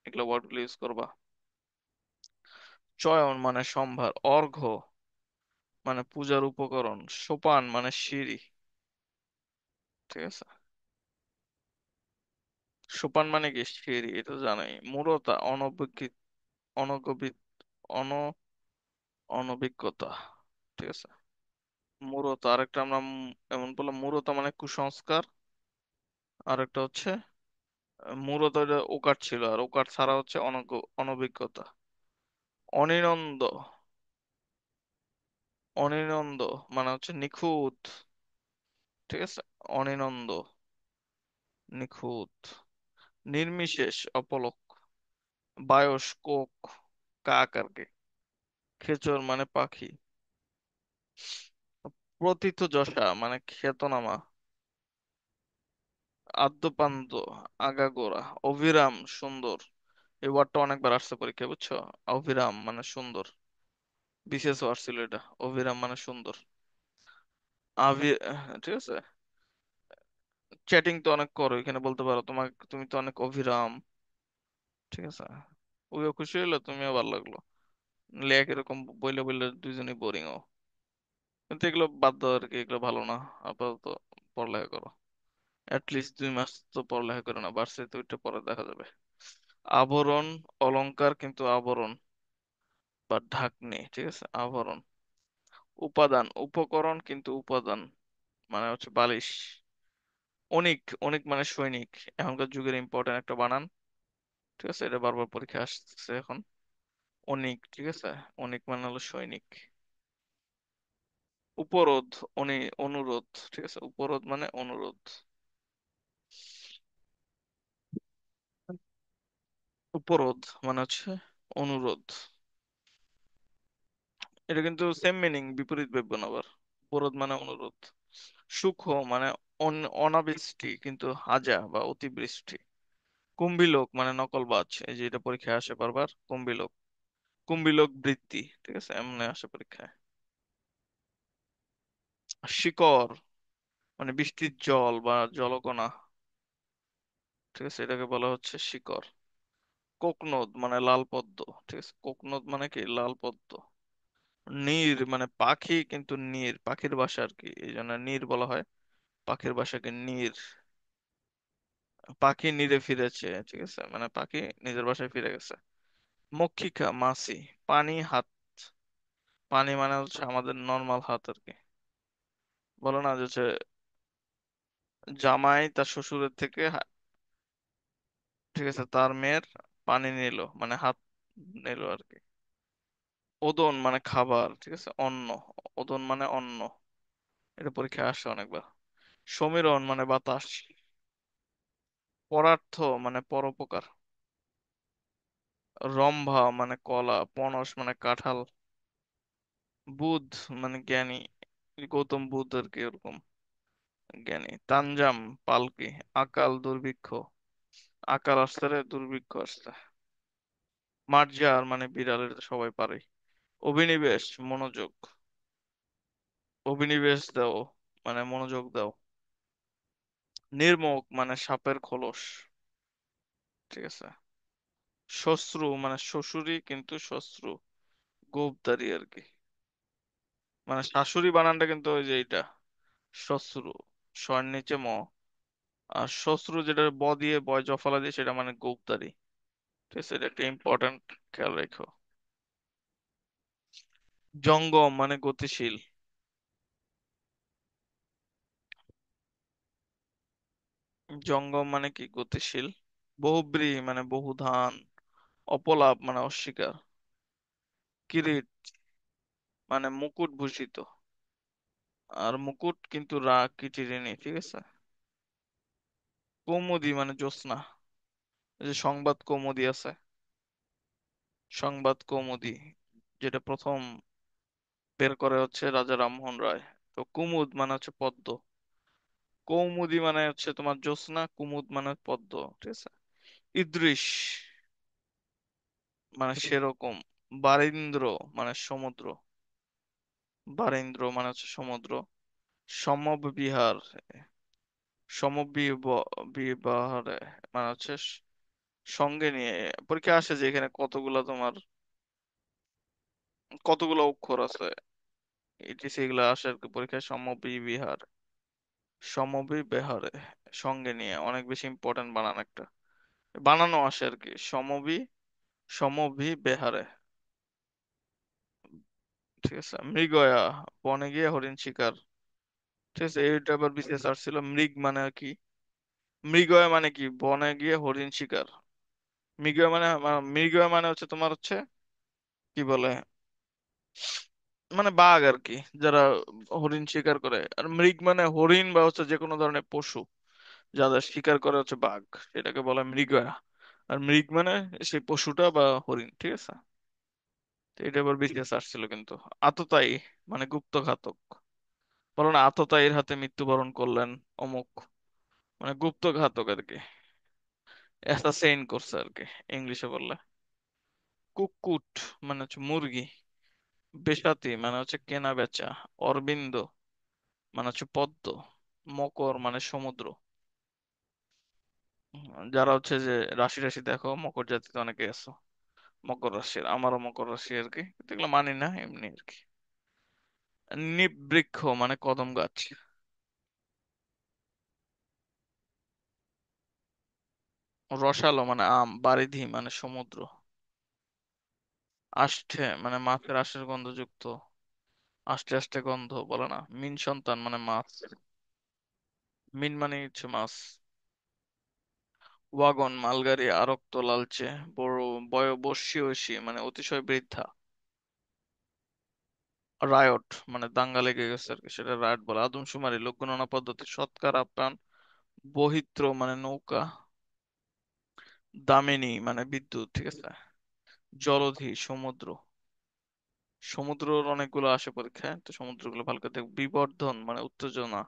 এগুলো ওয়ার্ড গুলো ইউজ করবা। চয়ন মানে সম্ভার। অর্ঘ্য মানে পূজার উপকরণ। সোপান মানে সিঁড়ি। ঠিক আছে, সোপান মানে কি সিঁড়ি, এটা তো জানাই। মূঢ়তা অনভিজ্ঞ, অনগভি অন অনভিজ্ঞতা। ঠিক আছে, মূঢ়তা। আরেকটা আমরা এমন বললাম, মূঢ়তা মানে কুসংস্কার। আরেকটা হচ্ছে মূঢ়তা, এটা ওকার ছিল, আর ওকার ছাড়া হচ্ছে অনভিজ্ঞতা। অনিনন্দ। অনিনন্দ মানে হচ্ছে নিখুঁত। ঠিক আছে, অনিনন্দ নিখুঁত। নির্বিশেষ অপলক। বায়স কোক, কাক আর কি। খেচর মানে পাখি। প্রথিতযশা মানে খ্যাতনামা। আদ্যপান্ত আগাগোড়া। অভিরাম সুন্দর। এই ওয়ার্ডটা অনেকবার আসছে পরীক্ষায়, বুঝছো? অভিরাম মানে সুন্দর, বিশেষ ওয়ার্ড ছিল এটা। অভিরাম মানে সুন্দর। ঠিক আছে, চ্যাটিং তো অনেক করো, এখানে বলতে পারো তোমাকে, তুমি তো অনেক অভিরাম। ঠিক আছে, ওইও খুশি হইলো, তুমিও ভালো লাগলো। লেখ এরকম বইলে বললে দুইজনই বোরিং ও। কিন্তু এগুলো বাদ দাও আর কি, এগুলো ভালো না। আপাতত পড়ালেখা করো। লিস্ট 2 মাস তো পড়ালেখা করো না, ভার্সিটিতে ওইটা পরে দেখা যাবে। আভরণ অলংকার কিন্তু আবরণ বা ঢাকনি। ঠিক আছে, আভরণ। উপাদান উপকরণ কিন্তু উপাদান মানে হচ্ছে বালিশ। অনিক। অনিক মানে সৈনিক, এখনকার যুগের ইম্পর্টেন্ট একটা বানান। ঠিক আছে, এটা বারবার পরীক্ষা আসছে এখন। অনিক। ঠিক আছে, অনিক মানে হলো সৈনিক। উপরোধ। অনুরোধ। ঠিক আছে, উপরোধ মানে অনুরোধ। উপরোধ মানে হচ্ছে অনুরোধ। এটা কিন্তু সেম মিনিং, বিপরীত ভাববেন আবার। উপরোধ মানে অনুরোধ। সুখ মানে অনাবৃষ্টি কিন্তু হাজা বা অতিবৃষ্টি। কুম্ভীলোক মানে নকলবাজ। এই যে এটা পরীক্ষায় আসে বারবার, কুম্ভীলোক। কুম্ভীলোক বৃত্তি। ঠিক আছে, এমনি আসে পরীক্ষায়। শিকড় মানে বৃষ্টির জল বা জলকণা। ঠিক আছে, এটাকে বলা হচ্ছে শিকড়। কোকনদ মানে লাল পদ্ম। ঠিক আছে, কোকনদ মানে কি লাল পদ্ম। নীর মানে পাখি কিন্তু নীর, পাখির বাসা আর কি, এই জন্য নীর বলা হয়। পাখির বাসাকে নীর। পাখি নীরে ফিরেছে। ঠিক আছে, মানে পাখি নিজের বাসায় ফিরে গেছে। মক্ষিকা মাছি। পানি হাত। পানি মানে হচ্ছে আমাদের নর্মাল হাত আর কি। বলো না যে হচ্ছে জামাই তার শ্বশুরের থেকে ঠিক আছে, তার মেয়ের পানি নিল মানে হাত নিল আর কি। ওদন মানে খাবার। ঠিক আছে, অন্ন। ওদন মানে অন্ন। এটা পরীক্ষায় আসছে অনেকবার। সমীরণ মানে বাতাস। পরার্থ মানে পরোপকার। রম্ভা মানে কলা, পনস মানে কাঁঠাল, বুধ মানে জ্ঞানী, গৌতম বুদ্ধ আর কি ওরকম জ্ঞানী। তানজাম পালকি, আকাল দুর্ভিক্ষ, আকাল আসতে রে দুর্ভিক্ষ আসতে। মার্জার মানে বিড়াল, এটা তো সবাই পারে। অভিনিবেশ মনোযোগ, অভিনিবেশ দাও মানে মনোযোগ দাও। নির্মুখ মানে সাপের খোলস, ঠিক আছে। শ্বশ্রু মানে শ্বশুরি কিন্তু শ্বশ্রু, গোঁফদারি আর কি। মানে শাশুড়ি বানানটা কিন্তু ওই যে এইটা শ্বশ্রু, স্বর নিচে ম। আর শ্বশ্রু যেটা ব দিয়ে বয় জফলা দিয়ে সেটা মানে গোঁফদারি, ঠিক আছে, এটা একটা ইম্পর্টেন্ট, খেয়াল রেখো। জঙ্গম মানে গতিশীল, জঙ্গম মানে কি গতিশীল। বহুব্রীহি মানে বহুধান, অপলাপ মানে অস্বীকার। কিরিট মানে মুকুট ভূষিত, আর মুকুট কিন্তু রা কিটিরিনি, ঠিক আছে। কৌমুদি মানে জ্যোৎস্না, এই যে সংবাদ কৌমুদি আছে, সংবাদ কৌমুদি, যেটা প্রথম বের করে হচ্ছে রাজা রামমোহন রায়। তো কুমুদ মানে হচ্ছে পদ্ম, কৌমুদি মানে হচ্ছে তোমার জ্যোৎস্না, কুমুদ মানে পদ্ম, ঠিক আছে। ইদৃশ মানে সেরকম। বারীন্দ্র মানে সমুদ্র, বারীন্দ্র মানে হচ্ছে সমুদ্র। সমবিহার, সমবিহারে মানে হচ্ছে সঙ্গে নিয়ে। পরীক্ষা আসে যে এখানে কতগুলা তোমার, কতগুলো অক্ষর আছে, ইটিসি এগুলো আসে আর কি পরীক্ষায়। সমবিহার, সমবিহারে সঙ্গে নিয়ে, অনেক বেশি ইম্পর্টেন্ট বানান একটা, বানানো আসে আর কি। সমবিহারে, ঠিক আছে। মৃগয়া বনে গিয়ে হরিণ শিকার, ঠিক আছে। এইটা আবার বিসিএস আসছিল। মৃগ মানে কি, মৃগয়া মানে কি বনে গিয়ে হরিণ শিকার। মৃগয়া মানে হচ্ছে তোমার হচ্ছে কি বলে, মানে বাঘ আর কি, যারা হরিণ শিকার করে। আর মৃগ মানে হরিণ বা হচ্ছে যে কোনো ধরনের পশু যাদের শিকার করে হচ্ছে বাঘ, সেটাকে বলে মৃগয়া। আর মৃগ মানে সেই পশুটা বা হরিণ, ঠিক আছে। তো এটা আবার বিসিএস আসছিল কিন্তু। আততায়ী মানে গুপ্তঘাতক, বলো না আততায়ীর হাতে মৃত্যুবরণ করলেন অমুক, মানে গুপ্তঘাতক আর কি, অ্যাসাসিন করছে আর কি ইংলিশে বললে। কুকুট মানে হচ্ছে মুরগি, বেসাতি মানে হচ্ছে কেনা বেচা, অরবিন্দ মানে হচ্ছে পদ্ম, মকর মানে সমুদ্র। যারা হচ্ছে যে রাশি রাশি দেখো, মকর জাতিতে অনেকে আছো মকর রাশির, আমারও মকর রাশি আর কি, কিন্তু এগুলো মানি না, এমনি আর কি। নিবৃক্ষ মানে কদম গাছ, রসালো মানে আম, বারিধি মানে সমুদ্র, আষ্ঠে মানে মাছের আঁশের গন্ধযুক্ত, আষ্টে আষ্টে গন্ধ বলে না। মিন সন্তান মানে মাছ, মিন মানে হচ্ছে মাছ। ওয়াগন মালগাড়ি, আরক্ত লালচে, বড় বয়সী ঐশী মানে অতিশয় বৃদ্ধা। রায়ট মানে দাঙ্গা লেগে গেছে আর কি, সেটা রায়ট বলে। আদমশুমারি লোক গণনা পদ্ধতি, সৎকার আপ্যায়ন। বহিত্র মানে নৌকা, দামিনী মানে বিদ্যুৎ, ঠিক আছে। জলধি সমুদ্র, সমুদ্রের অনেকগুলো আসে পরীক্ষায়, তো সমুদ্রগুলো ভালো করে দেখো। বিবর্ধন মানে উত্তেজনা,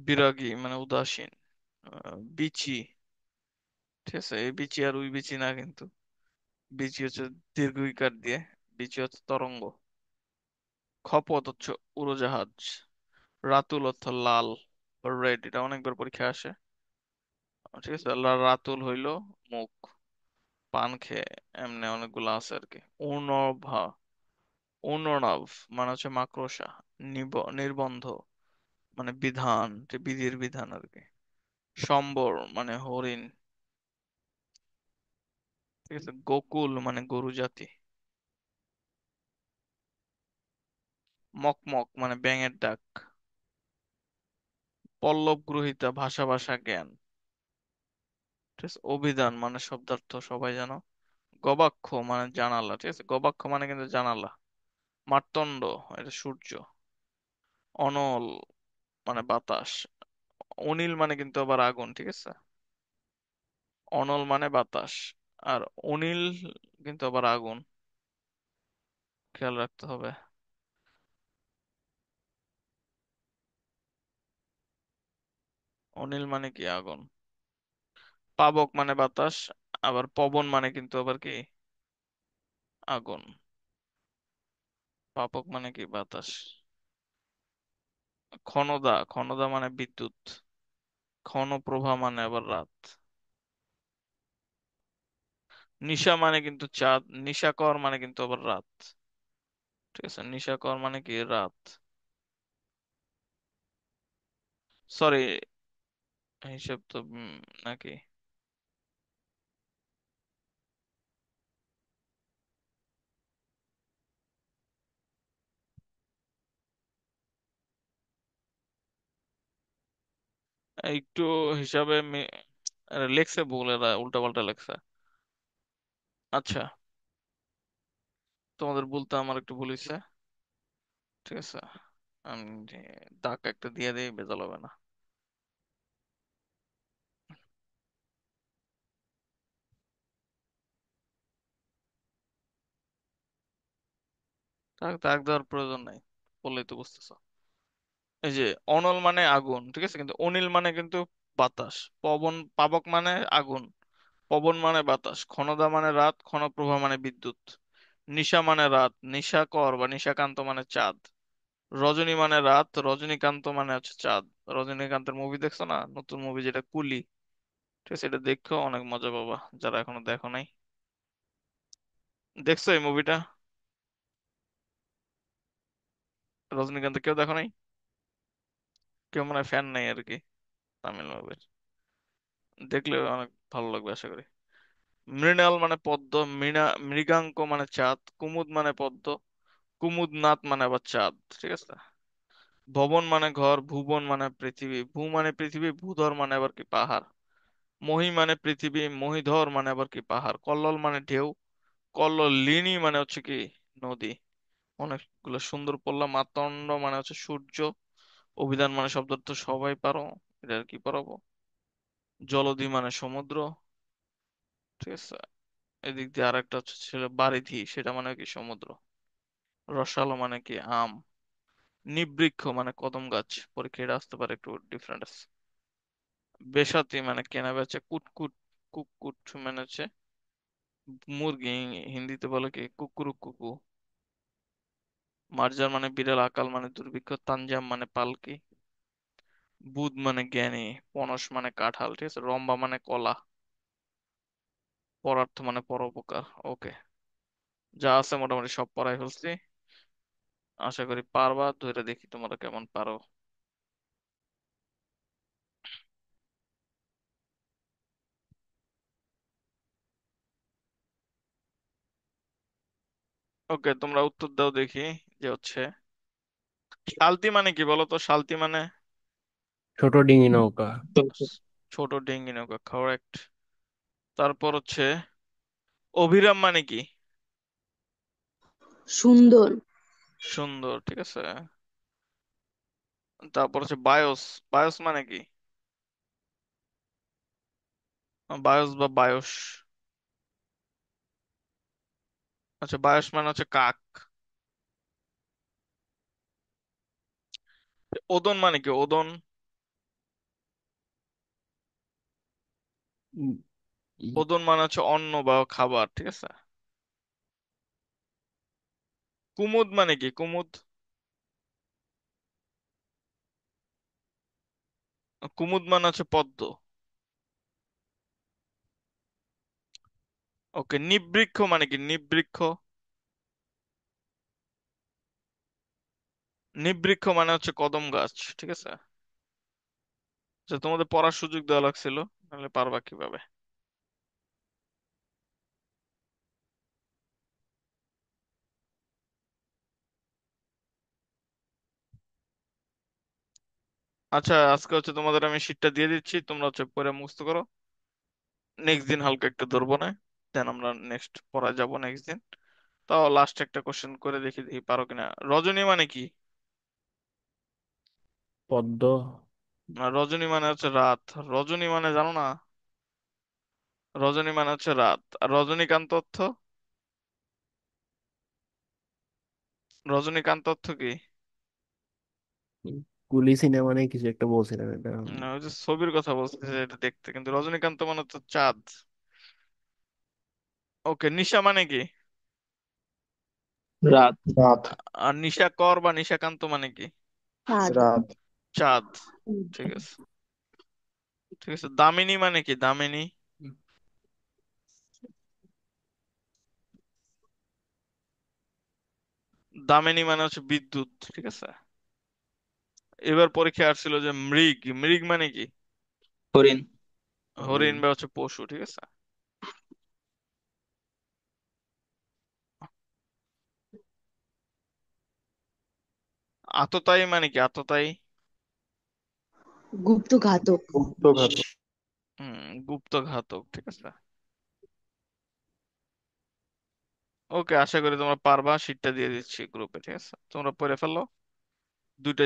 বিরাগী মানে উদাসীন। বিচি, ঠিক আছে, এই বিচি আর ওই বিচি না কিন্তু, বিচি হচ্ছে দীর্ঘ ইকার দিয়ে, বিচি হচ্ছে তরঙ্গ। খপত হচ্ছে উড়োজাহাজ। রাতুল অর্থ লাল, রেড, এটা অনেকবার পরীক্ষায় আসে, ঠিক আছে। রাতুল হইলো মুখ, পান খেয়ে, এমনি অনেকগুলো আছে আর কি। ঊর্ণভা, ঊর্ণনাভ মানে হচ্ছে মাকড়সা। নির্বন্ধ মানে বিধান, যে বিধির বিধান আর কি। সম্বর মানে হরিণ, ঠিক আছে। গোকুল মানে গরু জাতি। মকমক মানে ব্যাঙের ডাক। পল্লব গ্রহিতা ভাষা ভাষা জ্ঞান, ঠিক আছে। অভিধান মানে শব্দার্থ সবাই জানো। গবাক্ষ মানে জানালা, ঠিক আছে, গবাক্ষ মানে কিন্তু জানালা। মার্তণ্ড এটা সূর্য। অনল মানে বাতাস। অনিল মানে কিন্তু আবার আগুন, ঠিক আছে। অনল মানে বাতাস। আর অনিল কিন্তু আবার আগুন, খেয়াল রাখতে হবে। অনিল মানে কি? আগুন। পাবক মানে বাতাস, আবার পবন মানে কিন্তু আবার কি? আগুন। পাবক মানে কি? বাতাস। ক্ষণদা, ক্ষণদা মানে বিদ্যুৎ। ক্ষণপ্রভা মানে আবার রাত। নিশা মানে কিন্তু চাঁদ, নিশাকর মানে কিন্তু আবার রাত। ঠিক আছে, নিশাকর মানে কি? রাত। সরি, হিসেব তো নাকি? একটু হিসাবে আরে লেখছে ভুল, এরা উল্টা পাল্টা লেখছে। আচ্ছা, তোমাদের বলতে আমার একটু ভুল হয়েছে। ঠিক আছে, আমি দাগ একটা দিয়ে দিই, বেজাল হবে না। দাগ দাগ দেওয়ার প্রয়োজন নাই, বললেই তো বুঝতেছো। এই যে অনল মানে আগুন, ঠিক আছে, কিন্তু অনিল মানে কিন্তু বাতাস। পবন, পাবক মানে আগুন, পবন মানে বাতাস। ক্ষণদা মানে রাত, ক্ষণপ্রভা মানে বিদ্যুৎ। নিশা মানে রাত, নিশাকর বা নিশাকান্ত মানে চাঁদ। রজনী মানে রাত, রজনীকান্ত মানে হচ্ছে চাঁদ। রজনীকান্তের মুভি দেখছো না, নতুন মুভি যেটা কুলি? ঠিক আছে, এটা দেখো, অনেক মজা পাবা যারা এখনো দেখো নাই। দেখছো এই মুভিটা? রজনীকান্ত কেউ দেখো নাই? কেউ মনে হয় ফ্যান নাই আর কি তামিল মুভির। দেখলে অনেক ভালো লাগবে আশা করি। মৃণাল মানে পদ্ম, মৃগাঙ্ক মানে চাঁদ, কুমুদ মানে পদ্ম, কুমুদ নাথ মানে আবার চাঁদ। ঠিক আছে। ভবন মানে ঘর, ভুবন মানে পৃথিবী, ভূ মানে পৃথিবী, ভূধর মানে আবার কি? পাহাড়। মহি মানে পৃথিবী, মহিধর মানে আবার কি? পাহাড়। কল্লোল মানে ঢেউ, কল্লোলিনী মানে হচ্ছে কি? নদী। অনেকগুলো সুন্দর পড়লাম। মাতঙ্গ মানে হচ্ছে সূর্য। অভিধান মানে শব্দ তো সবাই পারো, এটা আর কি পড়াবো। জলধি মানে সমুদ্র। ঠিক আছে। এদিক দিয়ে আরেকটা হচ্ছে ছিল বারিধি, সেটা মানে কি? সমুদ্র। রসালো মানে কি? আম। নিবৃক্ষ মানে কদম গাছ, পরীক্ষায় এটা আসতে পারে, একটু ডিফারেন্ট আছে। বেসাতি মানে কেনা বেচা। কুটকুট, কুকুট মানে হচ্ছে মুরগি, হিন্দিতে বলে কি? কুকুরু কুকু। মার্জার মানে বিড়াল, আকাল মানে দুর্ভিক্ষ, তানজাম মানে পালকি। বুধ মানে জ্ঞানী, পনস মানে কাঁঠাল। ঠিক আছে। রম্বা মানে কলা, পরার্থ মানে পরোপকার। ওকে, যা আছে মোটামুটি সব পড়াই ফেলছি। আশা করি পারবা, ধরে দেখি তোমরা কেমন পারো। ওকে, তোমরা উত্তর দাও দেখি। যে হচ্ছে শালতি মানে কি বলো তো? শালতি মানে ছোট ডিঙি নৌকা। ছোট ডিঙ্গি নৌকা, কারেক্ট। তারপর হচ্ছে অভিরাম মানে কি? সুন্দর। সুন্দর, ঠিক আছে। তারপর হচ্ছে বায়স, বায়স মানে কি? বায়স বা বায়স। আচ্ছা, বায়স মানে হচ্ছে কাক। ওদন মানে কি? ওদন, উম, ই- ওদন মানে হচ্ছে অন্ন বা খাবার। ঠিক আছে। কুমুদ মানে কি? কুমুদ, কুমুদ মানে হচ্ছে পদ্ম। ওকে, নিবৃক্ষ মানে কি? নিবৃক্ষ, নিবৃক্ষ মানে হচ্ছে কদম গাছ। ঠিক আছে। যে তোমাদের পড়ার সুযোগ দেওয়া লাগছিল, নাহলে পারবা কিভাবে? আচ্ছা, আজকে হচ্ছে তোমাদের আমি শীটটা দিয়ে দিচ্ছি, তোমরা হচ্ছে পরে মুখস্থ করো। নেক্সট দিন হালকা একটু ধরবো না, দেন আমরা নেক্সট পড়া যাব নেক্সট দিন। তাও লাস্ট একটা কোশ্চেন করে দেখি, দেখি পারো কিনা। রজনী মানে কি? পদ্ম। রজনী মানে হচ্ছে রাত। রজনী মানে জানো না? রজনী মানে হচ্ছে রাত। আর রজনীকান্ত অর্থ? রজনীকান্ত অর্থ কি? কুলি সিনেমা নেই কিছু একটা বলছিলাম এটা। না, ওই যে ছবির কথা বলছে যে এটা দেখতে, কিন্তু রজনীকান্ত মানে হচ্ছে চাঁদ। ওকে, নিশা মানে কি? রাত। রাত। আর নিশাকর বা নিশাকান্ত মানে কি? চাঁদ। রাত। চাঁদ। ঠিক আছে। ঠিক আছে, দামিনী মানে কি? দামিনী? দামিনী মানে হচ্ছে বিদ্যুৎ। ঠিক আছে। এবার পরীক্ষায় আসছিল যে মৃগ, মৃগ মানে কি? হরিণ। হরিণ বা হচ্ছে পশু। ঠিক আছে। আততায়ী মানে কি? আততায়ী? গুপ্ত ঘাতক। গুপ্তঘাতক। গুপ্ত ঘাতক। ঠিক আছে। ওকে, আশা করি তোমরা পারবা। শীটটা দিয়ে দিচ্ছি গ্রুপে। ঠিক আছে, তোমরা পড়ে ফেলো। দুইটা